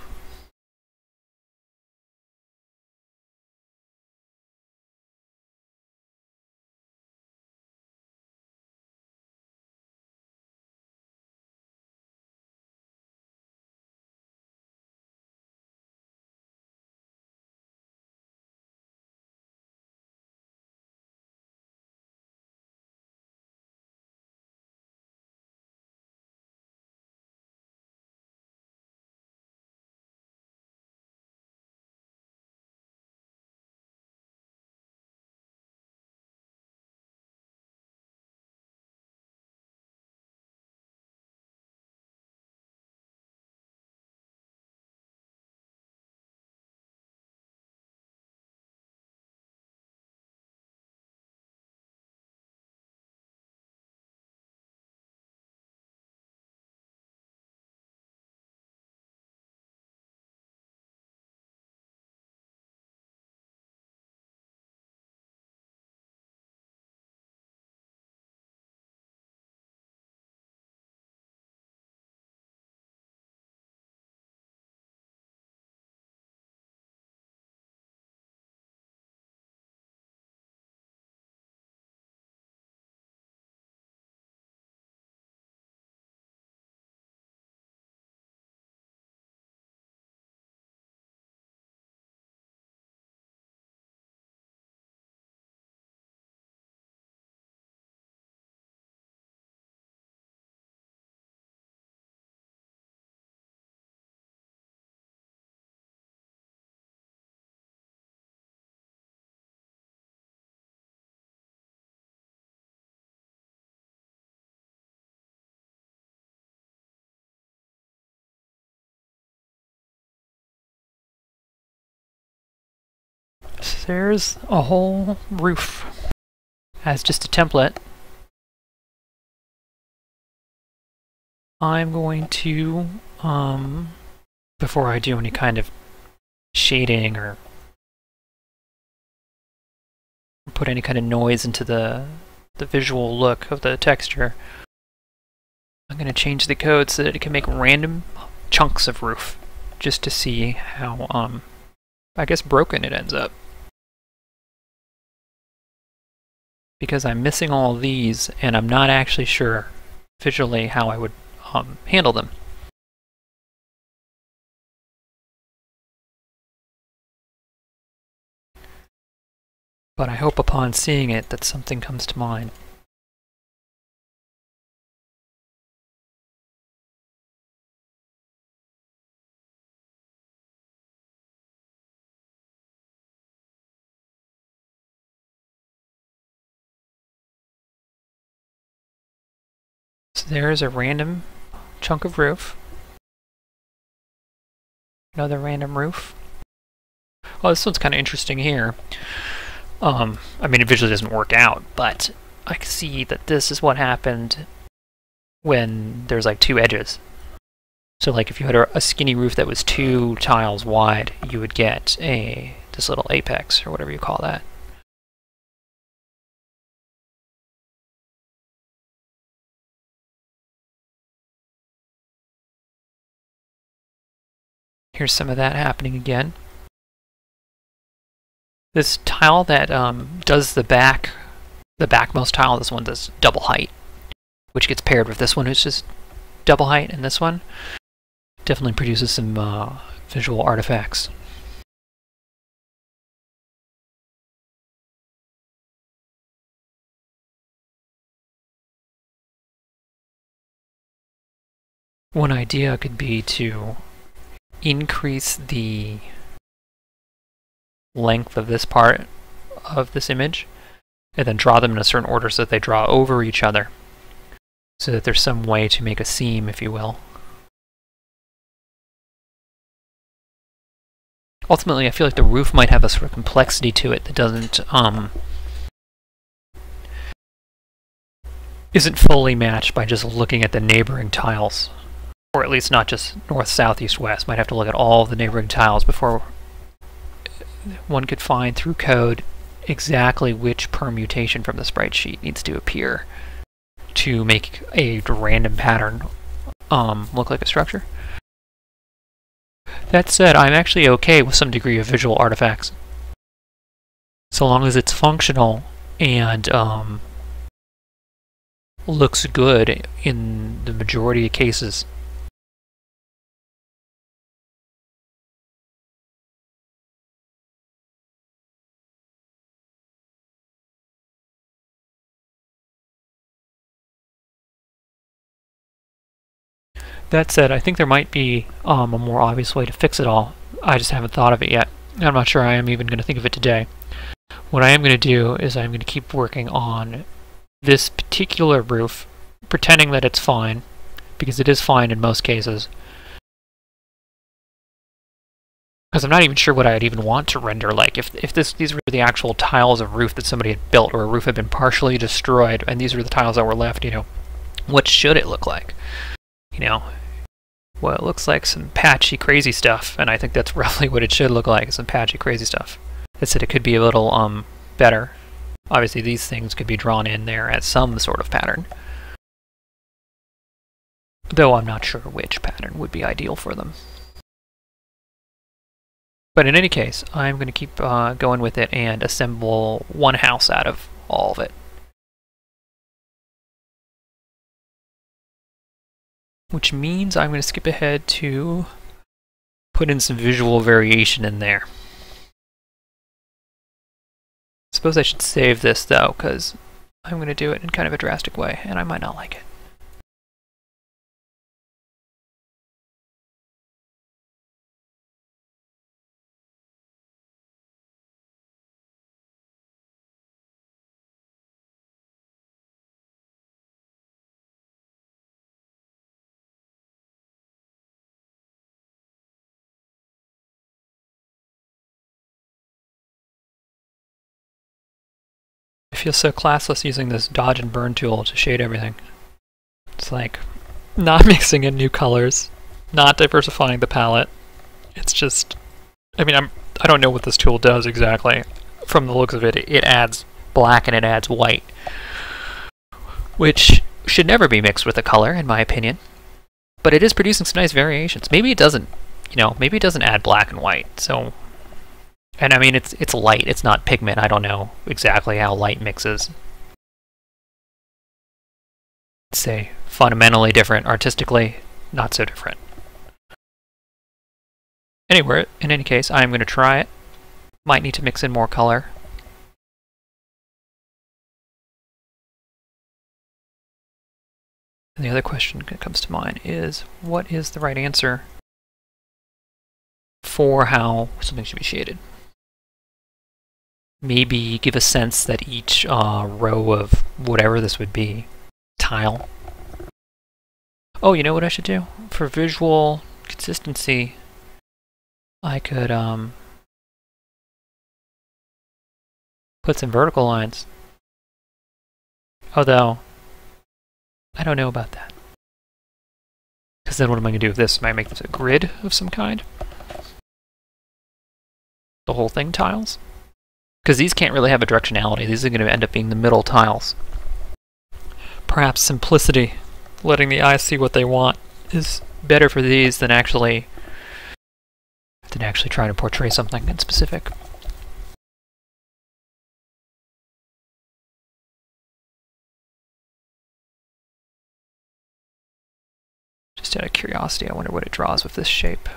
So there's a whole roof as just a template. I'm going to, before I do any kind of shading or put any kind of noise into the visual look of the texture, I'm going to change the code so that it can make random chunks of roof, just to see how, I guess, broken it ends up. Because I'm missing all of these, and I'm not actually sure visually how I would handle them. But I hope upon seeing it that something comes to mind. So there's a random chunk of roof. Another random roof. Oh, this one's kind of interesting here. I mean, it visually doesn't work out, but I can see that this is what happened when there's like two edges. So like if you had a skinny roof that was 2 tiles wide, you would get this little apex, or whatever you call that. Here's some of that happening again. This tile that does the backmost tile, this one does double height, which gets paired with this one, which is double height, and this one definitely produces some visual artifacts. One idea could be to increase the length of this part of this image and then draw them in a certain order so that they draw over each other, so that there's some way to make a seam, if you will. Ultimately, I feel like the roof might have a sort of complexity to it that isn't fully matched by just looking at the neighboring tiles. Or at least not just north, south, east, west. Might have to look at all of the neighboring tiles before one could find through code exactly which permutation from the sprite sheet needs to appear to make a random pattern look like a structure. That said, I'm actually okay with some degree of visual artifacts, so long as it's functional and looks good in the majority of cases. That said, I think there might be a more obvious way to fix it all. I just haven't thought of it yet. I'm not sure I am even going to think of it today. What I am going to do is I'm going to keep working on this particular roof, pretending that it's fine, because it is fine in most cases. Because I'm not even sure what I'd even want to render like. If these were the actual tiles of roof that somebody had built, or a roof had been partially destroyed, and these were the tiles that were left, what should it look like? Well, it looks like some patchy, crazy stuff, and I think that's roughly what it should look like, some patchy, crazy stuff. That said, it could be a little better. Obviously, these things could be drawn in there as some sort of pattern. Though I'm not sure which pattern would be ideal for them. But in any case, I'm going to keep going with it and assemble one house out of all of it. Which means I'm going to skip ahead to put in some visual variation in there. Suppose I should save this though, because I'm going to do it in kind of a drastic way, and I might not like it. I feel so classless using this dodge and burn tool to shade everything. It's like not mixing in new colors, not diversifying the palette. It's just, I mean, I don't know what this tool does exactly. From the looks of it, it adds black and it adds white, which should never be mixed with a color, in my opinion. But it is producing some nice variations. Maybe it doesn't, maybe it doesn't add black and white. So, and I mean, it's light. It's not pigment. I don't know exactly how light mixes. Say fundamentally different, artistically not so different. Anyway, in any case, I'm going to try it. Might need to mix in more color. And the other question that comes to mind is, what is the right answer for how something should be shaded? Maybe give a sense that each row of whatever this would be, tile. Oh, you know what I should do? For visual consistency, I could put some vertical lines. Although, I don't know about that. Because then what am I going to do with this? Am I make this a grid of some kind? The whole thing tiles? Because these can't really have a directionality. These are going to end up being the middle tiles. Perhaps simplicity, letting the eye see what they want, is better for these than actually trying to portray something in specific. Just out of curiosity, I wonder what it draws with this shape.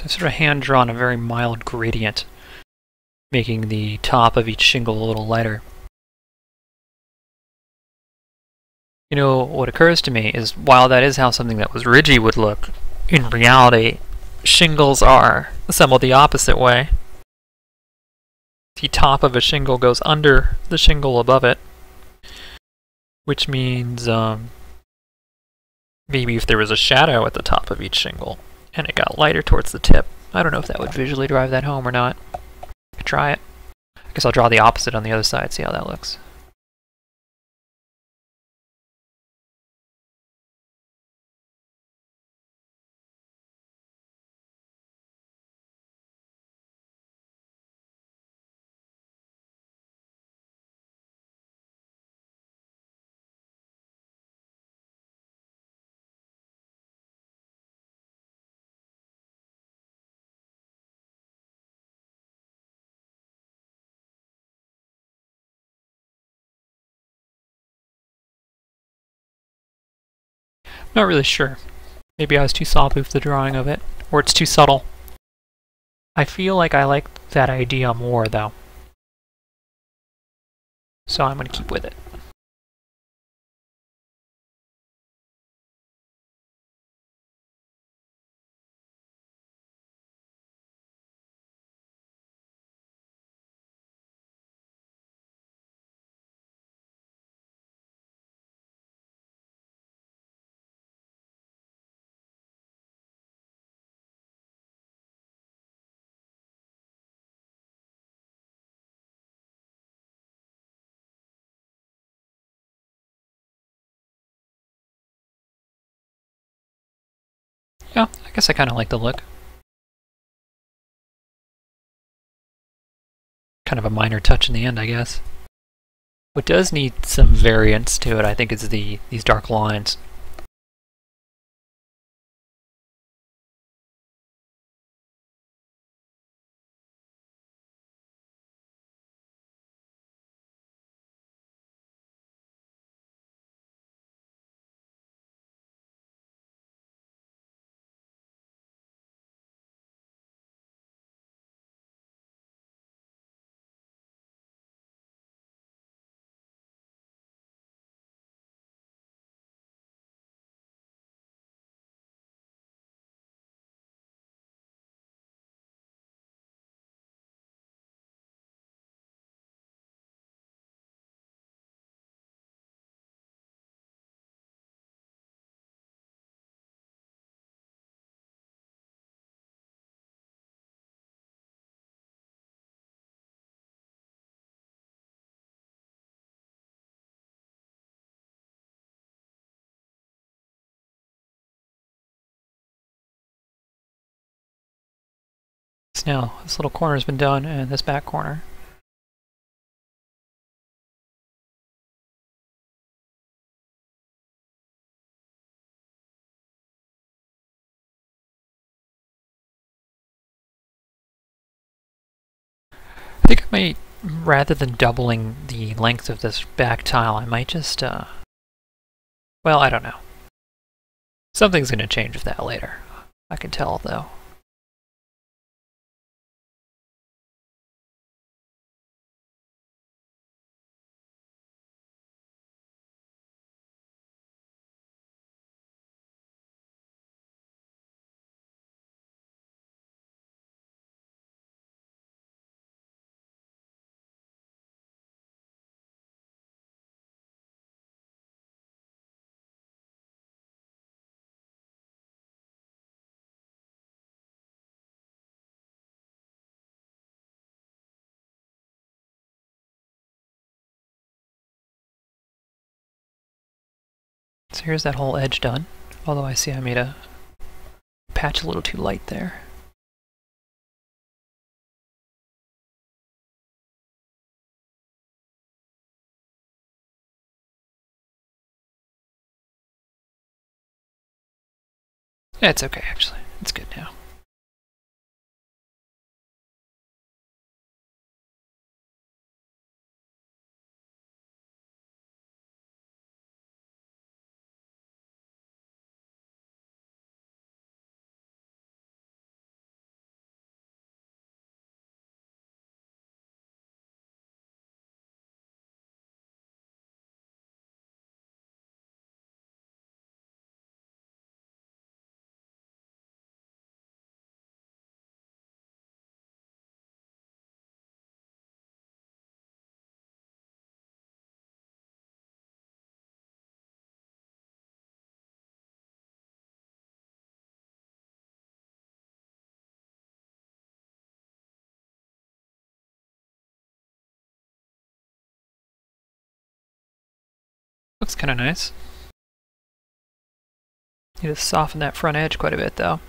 I sort of hand-drawn a very mild gradient, making the top of each shingle a little lighter. You know, what occurs to me is, while that is how something that was ridgy would look, in reality, shingles are assembled the opposite way. The top of a shingle goes under the shingle above it, which means maybe if there was a shadow at the top of each shingle and it got lighter towards the tip. I don't know if that would visually drive that home or not. I could try it. I guess I'll draw the opposite on the other side, see how that looks. Not really sure. Maybe I was too sawtooth the drawing of it, or it's too subtle. I feel like I like that idea more, though. So I'm going to keep with it. Yeah, I guess I kind of like the look. Kind of a minor touch in the end, I guess. What does need some variance to it, I think, is these dark lines. So now, this little corner's been done, and this back corner. I think I might, rather than doubling the length of this back tile, I might just, well, I don't know. Something's going to change with that later. I can tell, though. So here's that whole edge done, although I see I made a patch a little too light there. Yeah, it's okay, actually. It's good now. Looks kind of nice. Need to soften that front edge quite a bit though.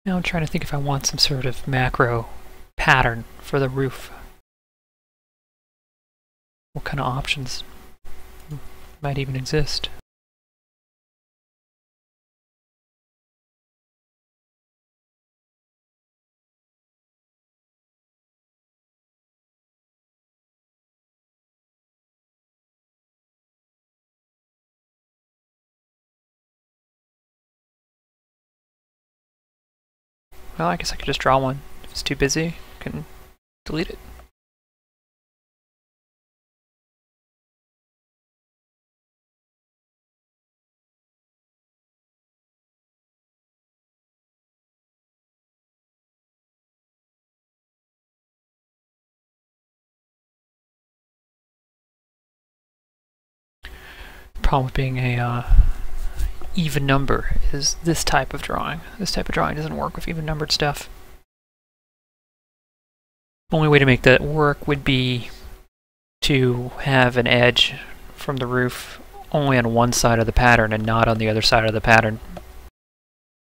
Now I'm trying to think if I want some sort of macro pattern for the roof. What kind of options might even exist? Well, I guess I could just draw one. If it's too busy, I can delete it. The problem with being a even number is this type of drawing. This type of drawing doesn't work with even numbered stuff. Only way to make that work would be to have an edge from the roof only on one side of the pattern and not on the other side of the pattern.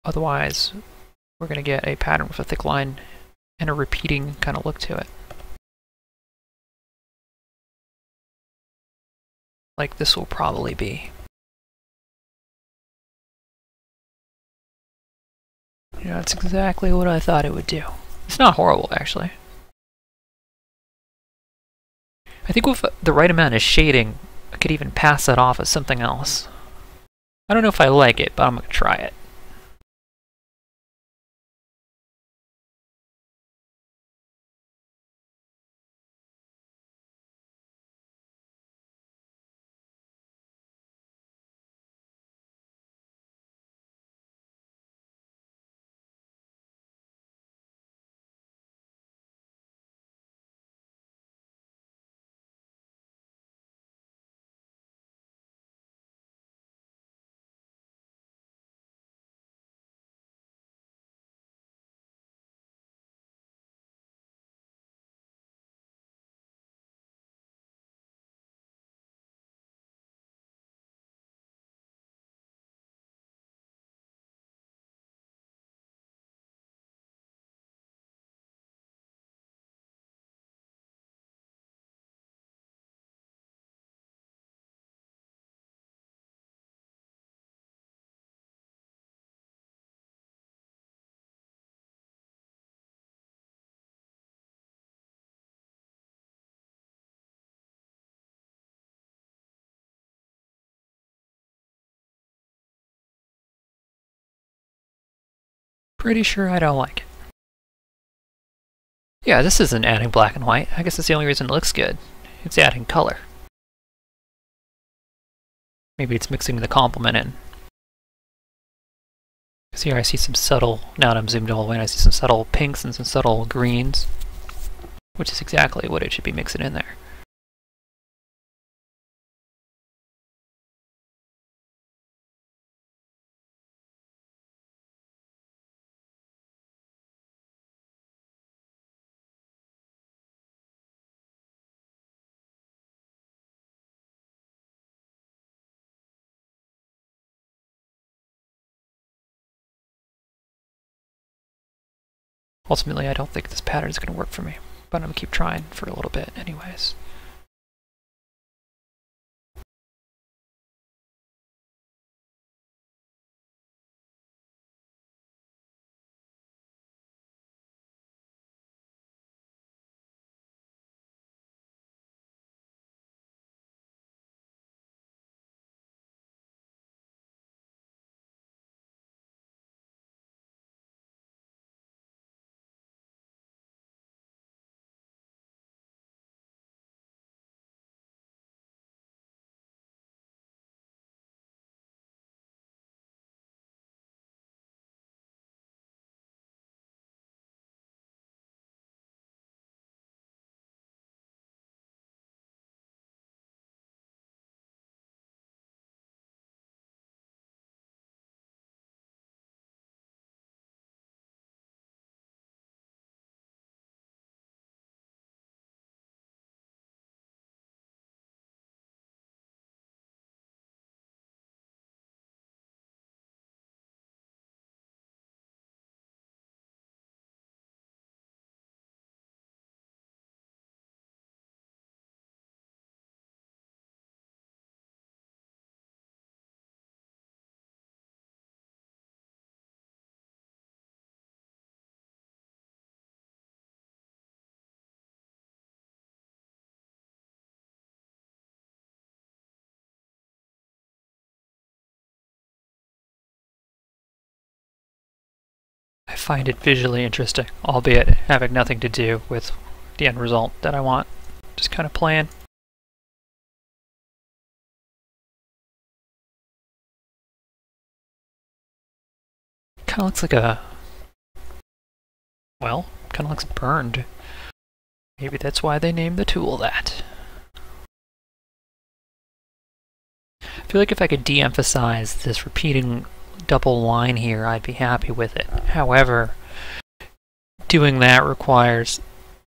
Otherwise, we're going to get a pattern with a thick line and a repeating kind of look to it. Like this will probably be. Yeah, that's exactly what I thought it would do. It's not horrible, actually. I think with the right amount of shading, I could even pass that off as something else. I don't know if I like it, but I'm going to try it. Pretty sure I don't like it. Yeah, this isn't adding black and white. I guess that's the only reason it looks good. It's adding color. Maybe it's mixing the complement in. Because here I see some subtle, now that I'm zoomed all the way in, I see some subtle pinks and some subtle greens, which is exactly what it should be mixing in there. Ultimately, I don't think this pattern is going to work for me, but I'm going to keep trying for a little bit anyways. I find it visually interesting, albeit having nothing to do with the end result that I want. Just kind of playing. Kind of looks like a... well, kind of looks burned. Maybe that's why they named the tool that. I feel like if I could de-emphasize this repeating double line here, I'd be happy with it. However, doing that requires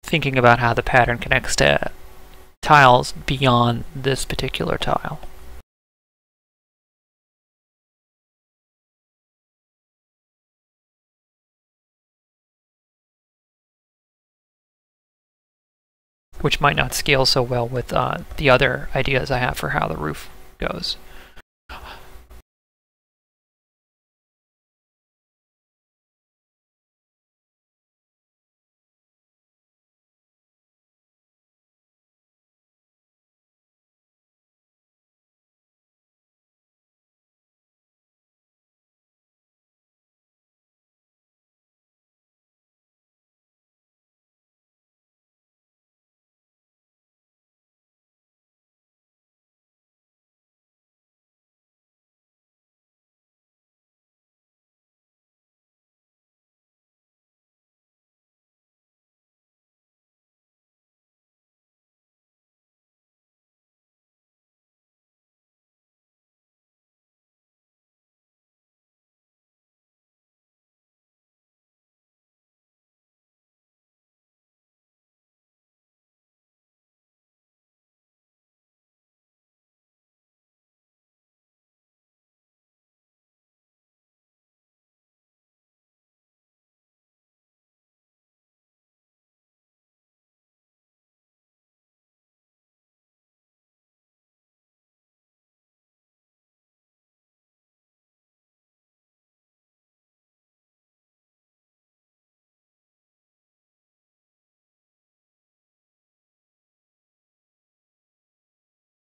thinking about how the pattern connects to tiles beyond this particular tile. Which might not scale so well with the other ideas I have for how the roof goes.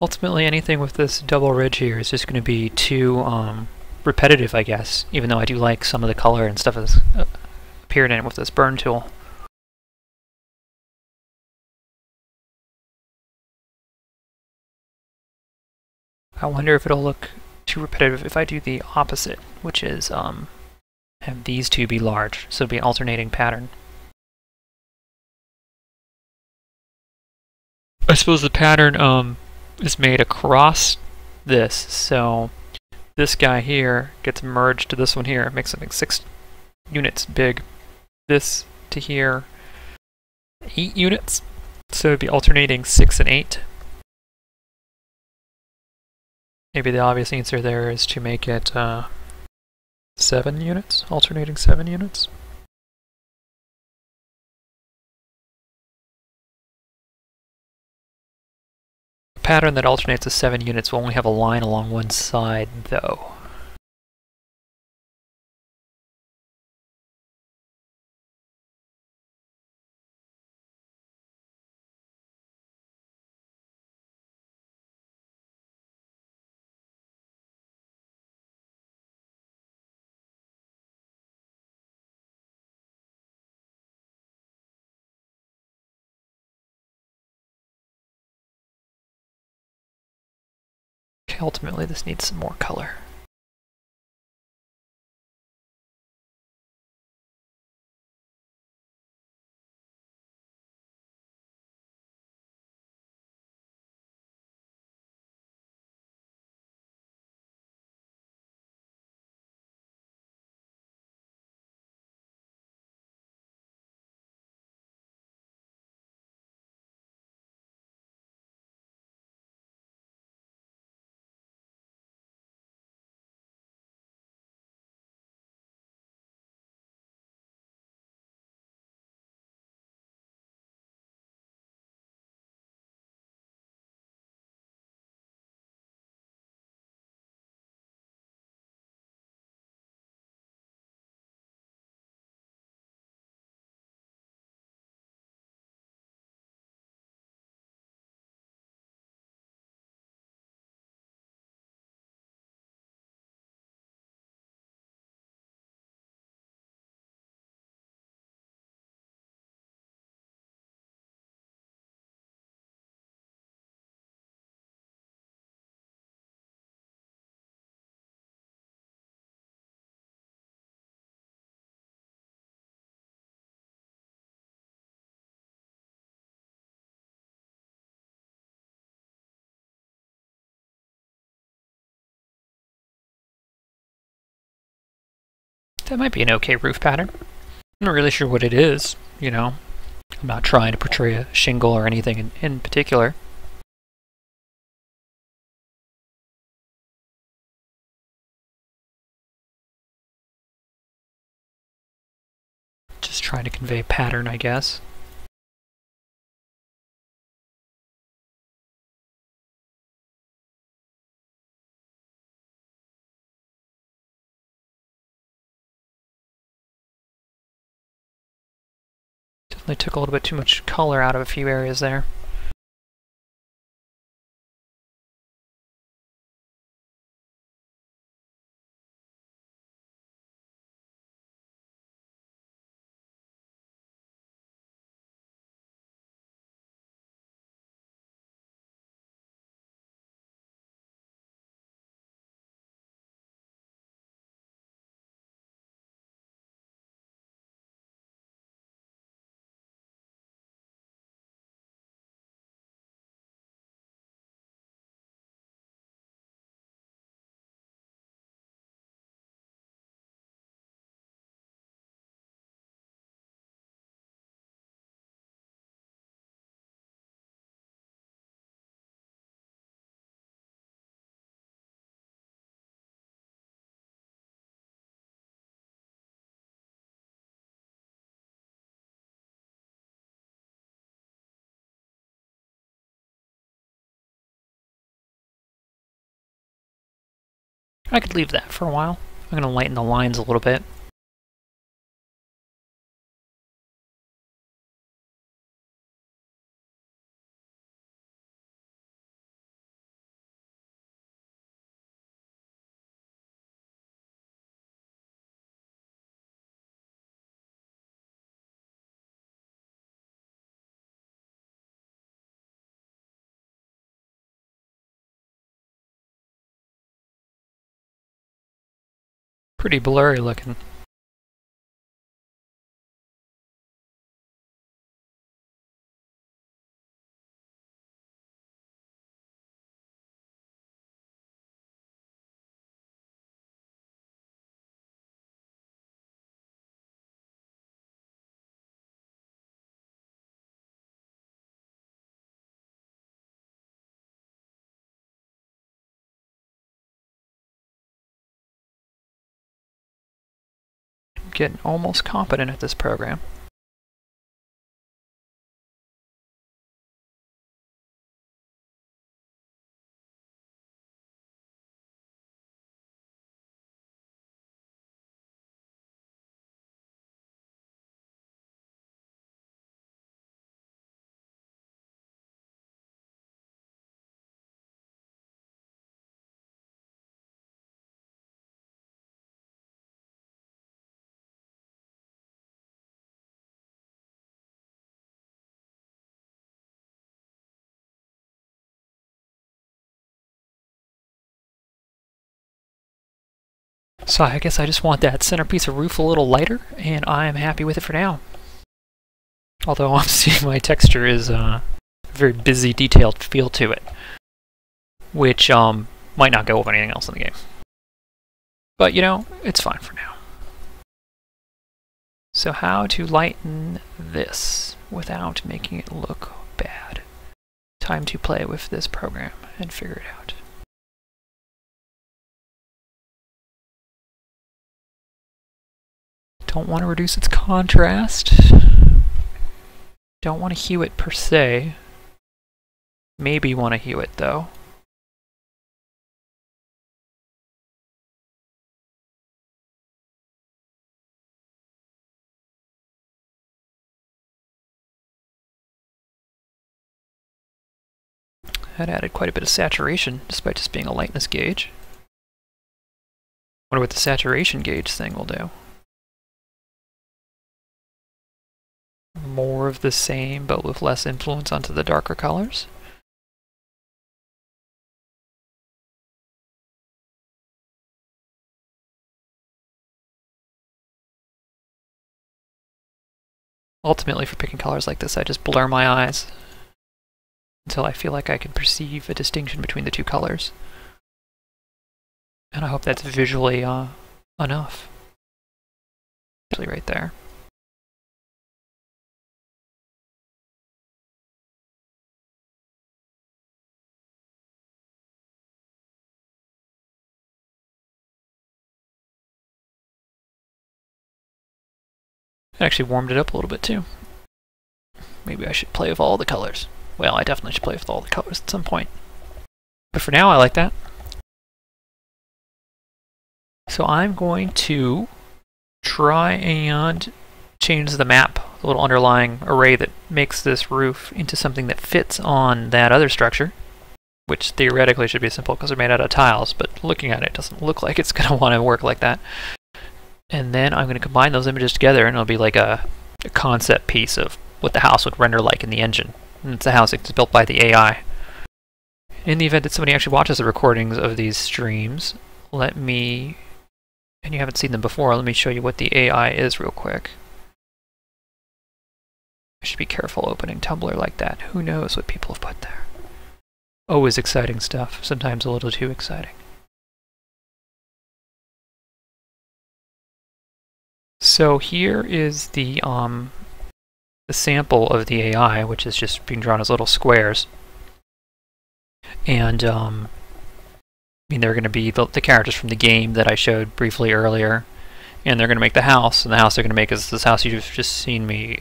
Ultimately, anything with this double ridge here is just going to be too repetitive, I guess, even though I do like some of the color and stuff that's appeared in it with this burn tool. I wonder if it'll look too repetitive if I do the opposite, which is have these two be large, so it'll be an alternating pattern. I suppose the pattern is made across this, so this guy here gets merged to this one here. It makes something 6 units big. This to here, 8 units. So it'd be alternating 6 and 8. Maybe the obvious answer there is to make it 7 units, alternating 7 units. pattern that alternates the 7 units will only have a line along one side, though. Okay, ultimately this needs some more color. That might be an okay roof pattern. I'm not really sure what it is, you know. I'm not trying to portray a shingle or anything in particular. Just trying to convey pattern, I guess. Definitely took a little bit too much color out of a few areas there. I could leave that for a while. I'm going to lighten the lines a little bit. Pretty blurry looking. I'm getting almost competent at this program. So I guess I just want that centerpiece of roof a little lighter, and I am happy with it for now. Although I'm seeing my texture is a very busy, detailed feel to it, which might not go with anything else in the game. But you know, it's fine for now. So how to lighten this without making it look bad? Time to play with this program and figure it out. Don't want to reduce its contrast. Don't want to hue it per se. Maybe want to hue it though. That added quite a bit of saturation, despite just being a lightness gauge. Wonder what the saturation gauge thing will do. More of the same, but with less influence onto the darker colors. Ultimately, for picking colors like this, I just blur my eyes until I feel like I can perceive a distinction between the two colors. And I hope that's visually enough. Actually right there. It actually warmed it up a little bit too. Maybe I should play with all the colors. Well, I definitely should play with all the colors at some point. But for now, I like that. So I'm going to try and change the map, the little underlying array that makes this roof, into something that fits on that other structure, which theoretically should be simple because they're made out of tiles, but looking at it doesn't look like it's going to want to work like that. And then I'm going to combine those images together, and it'll be like a concept piece of what the house would render like in the engine. And it's a house that's built by the AI. In the event that somebody actually watches the recordings of these streams, let me, and you haven't seen them before, let me show you what the AI is real quick. I should be careful opening Tumblr like that. Who knows what people have put there. Always exciting stuff, sometimes a little too exciting. So here is the sample of the AI, which is just being drawn as little squares. And I mean, they're going to be the characters from the game that I showed briefly earlier, and they're going to make the house, and the house they're going to make is this house you've just seen me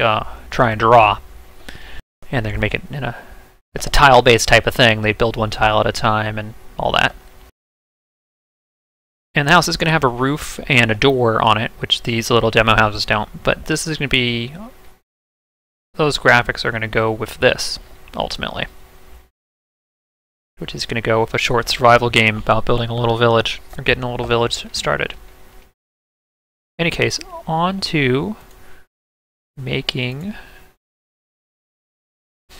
try and draw. And they're going to make it in it's a tile-based type of thing. They build one tile at a time and all that. And the house is going to have a roof and a door on it, which these little demo houses don't. But this is going to be, those graphics are going to go with this, ultimately. Which is going to go with a short survival game about building a little village, or getting a little village started. In any case, on to making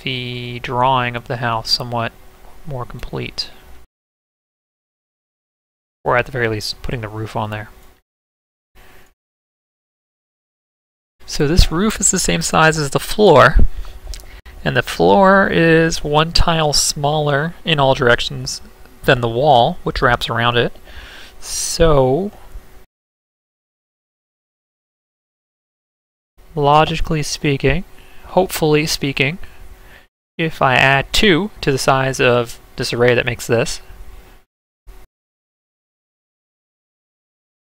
the drawing of the house somewhat more complete. Or at the very least, putting the roof on there. So this roof is the same size as the floor, and the floor is one tile smaller in all directions than the wall, which wraps around it. So, logically speaking, hopefully speaking, if I add 2 to the size of this array that makes this,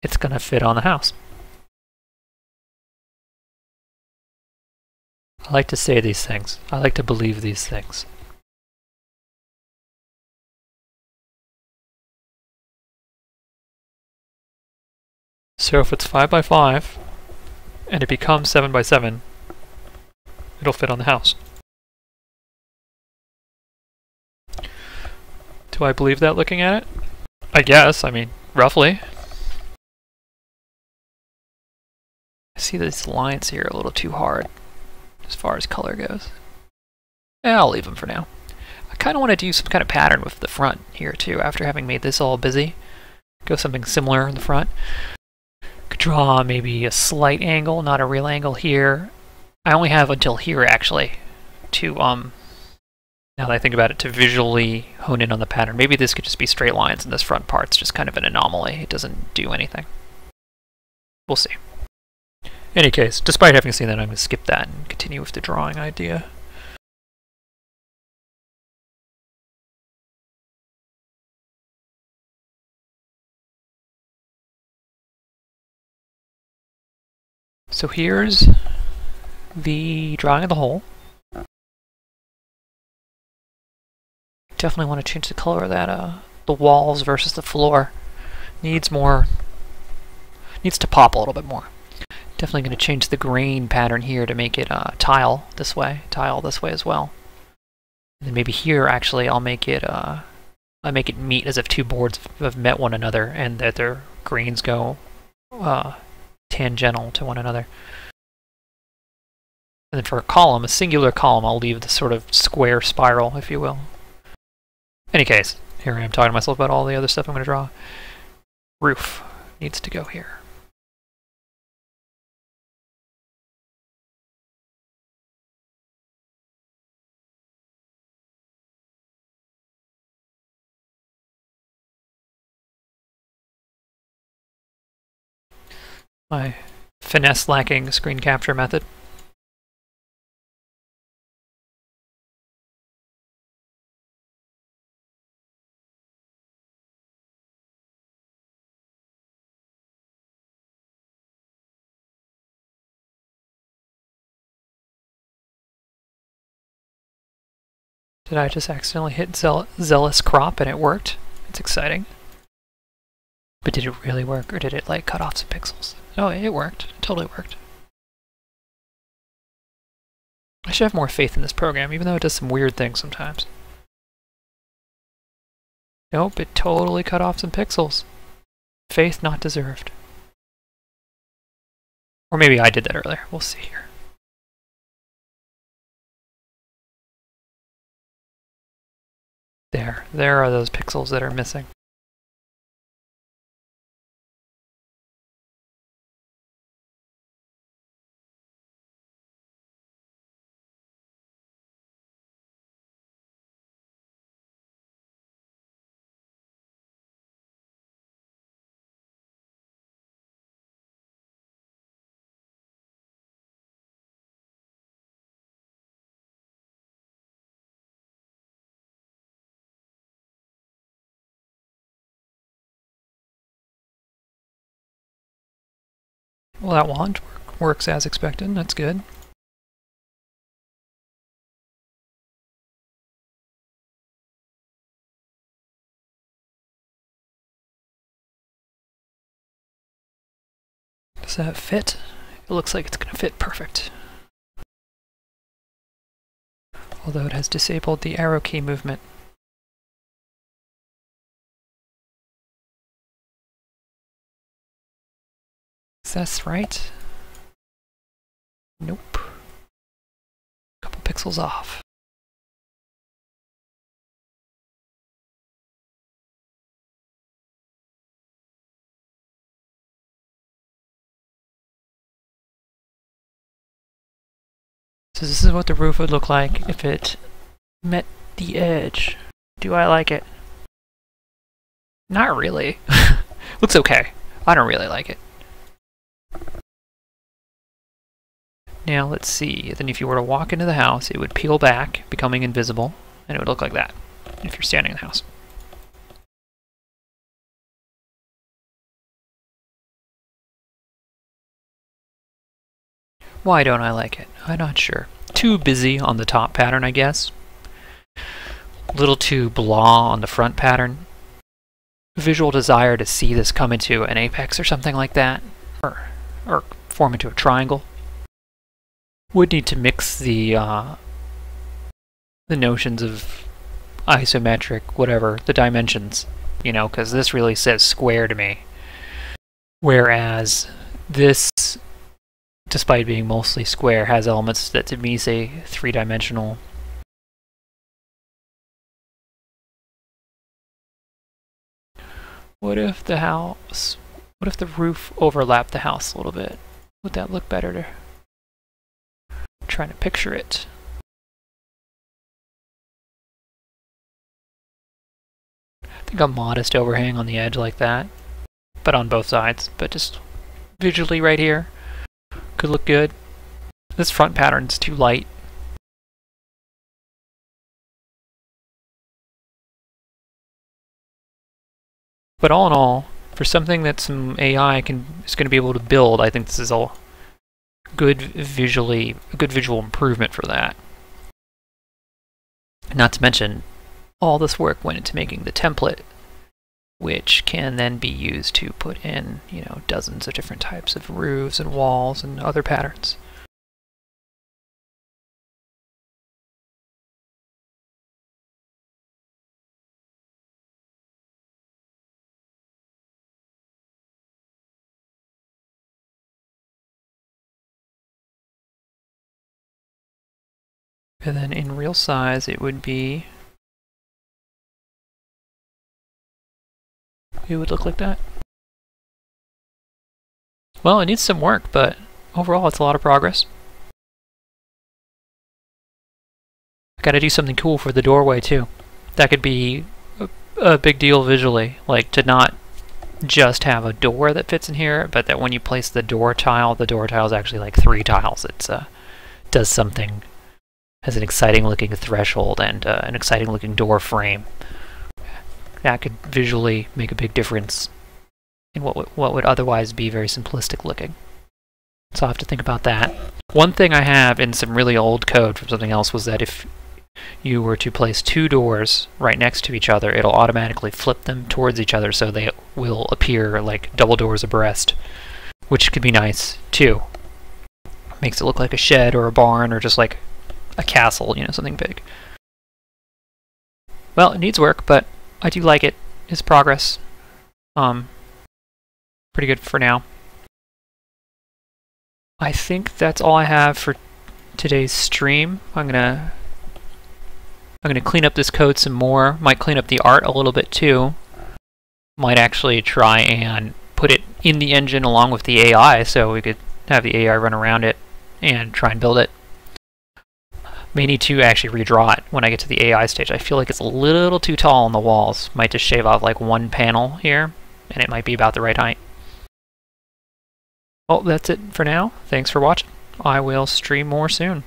it's going to fit on the house. I like to say these things. I like to believe these things. So if it's 5 by 5 and it becomes 7 by 7, it'll fit on the house. Do I believe that looking at it? I guess, I mean, roughly. I see these lines here a little too hard as far as color goes. Yeah, I'll leave them for now. I kind of want to do some kind of pattern with the front here too, after having made this all busy. Go something similar in the front. Could draw maybe a slight angle, not a real angle here. I only have until here actually to now that I think about it, to visually hone in on the pattern. Maybe this could just be straight lines and this front part's just kind of an anomaly. It doesn't do anything. We'll see. In any case, despite having seen that, I'm going to skip that and continue with the drawing idea. So here's the drawing of the hole. Definitely want to change the color of that, the walls versus the floor. Needs to pop a little bit more. Definitely going to change the grain pattern here to make it tile this way as well. And then maybe here actually I'll make it meet as if two boards have met one another and that their grains go tangential to one another. And then for a column, a singular column, I'll leave the sort of square spiral, if you will. In any case, here I am talking to myself about all the other stuff I'm going to draw. Roof needs to go here. My finesse-lacking screen capture method. Did I just accidentally hit Zealous Crop and it worked? It's exciting. But did it really work, or did it like cut off some pixels? Oh, it worked. It totally worked. I should have more faith in this program, even though it does some weird things sometimes. Nope, it totally cut off some pixels. Faith not deserved. Or maybe I did that earlier. We'll see here. There are those pixels that are missing. Well, that wand works as expected. That's good. Does that fit? It looks like it's going to fit perfect. Although it has disabled the arrow key movement. Is that right? Nope. A couple pixels off. So this is what the roof would look like if it met the edge. Do I like it? Not really. Looks okay. I don't really like it. Now let's see, then if you were to walk into the house, it would peel back, becoming invisible, and it would look like that, if you're standing in the house. Why don't I like it? I'm not sure. Too busy on the top pattern, I guess. A little too blah on the front pattern. Visual desire to see this come into an apex or something like that, or form into a triangle. Would need to mix the notions of isometric, whatever, the dimensions, you know, because this really says square to me. Whereas this, despite being mostly square, has elements that to me say three-dimensional. What if the house, what if the roof overlapped the house a little bit? Would that look better to, I'm trying to picture it. I think a modest overhang on the edge like that, but on both sides, but just visually right here could look good. This front pattern's too light. But all in all, for something that some AI is going to be able to build, I think this is a good visual improvement for that. Not to mention, all this work went into making the template, which can then be used to put in, you know, dozens of different types of roofs and walls and other patterns. And then in real size, it would be, it would look like that. Well, it needs some work, but overall it's a lot of progress. I gotta do something cool for the doorway too. That could be a big deal visually, like to not just have a door that fits in here, but that when you place the door tile is actually like 3 tiles. It does something, has an exciting looking threshold and an exciting looking door frame. That could visually make a big difference in what would otherwise be very simplistic looking. So I'll have to think about that. One thing I have in some really old code from something else was that if you were to place 2 doors right next to each other, it'll automatically flip them towards each other so they will appear like double doors abreast, which could be nice too. Makes it look like a shed or a barn or just like a castle, you know, something big. Well, it needs work, but I do like it. It's progress. Pretty good for now. I think that's all I have for today's stream. I'm gonna clean up this code some more. Might clean up the art a little bit too. Might actually try and put it in the engine along with the AI so we could have the AI run around it and try and build it. May need to actually redraw it when I get to the AI stage. I feel like it's a little too tall on the walls. Might just shave off like 1 panel here and it might be about the right height. Well, that's it for now. Thanks for watching. I will stream more soon.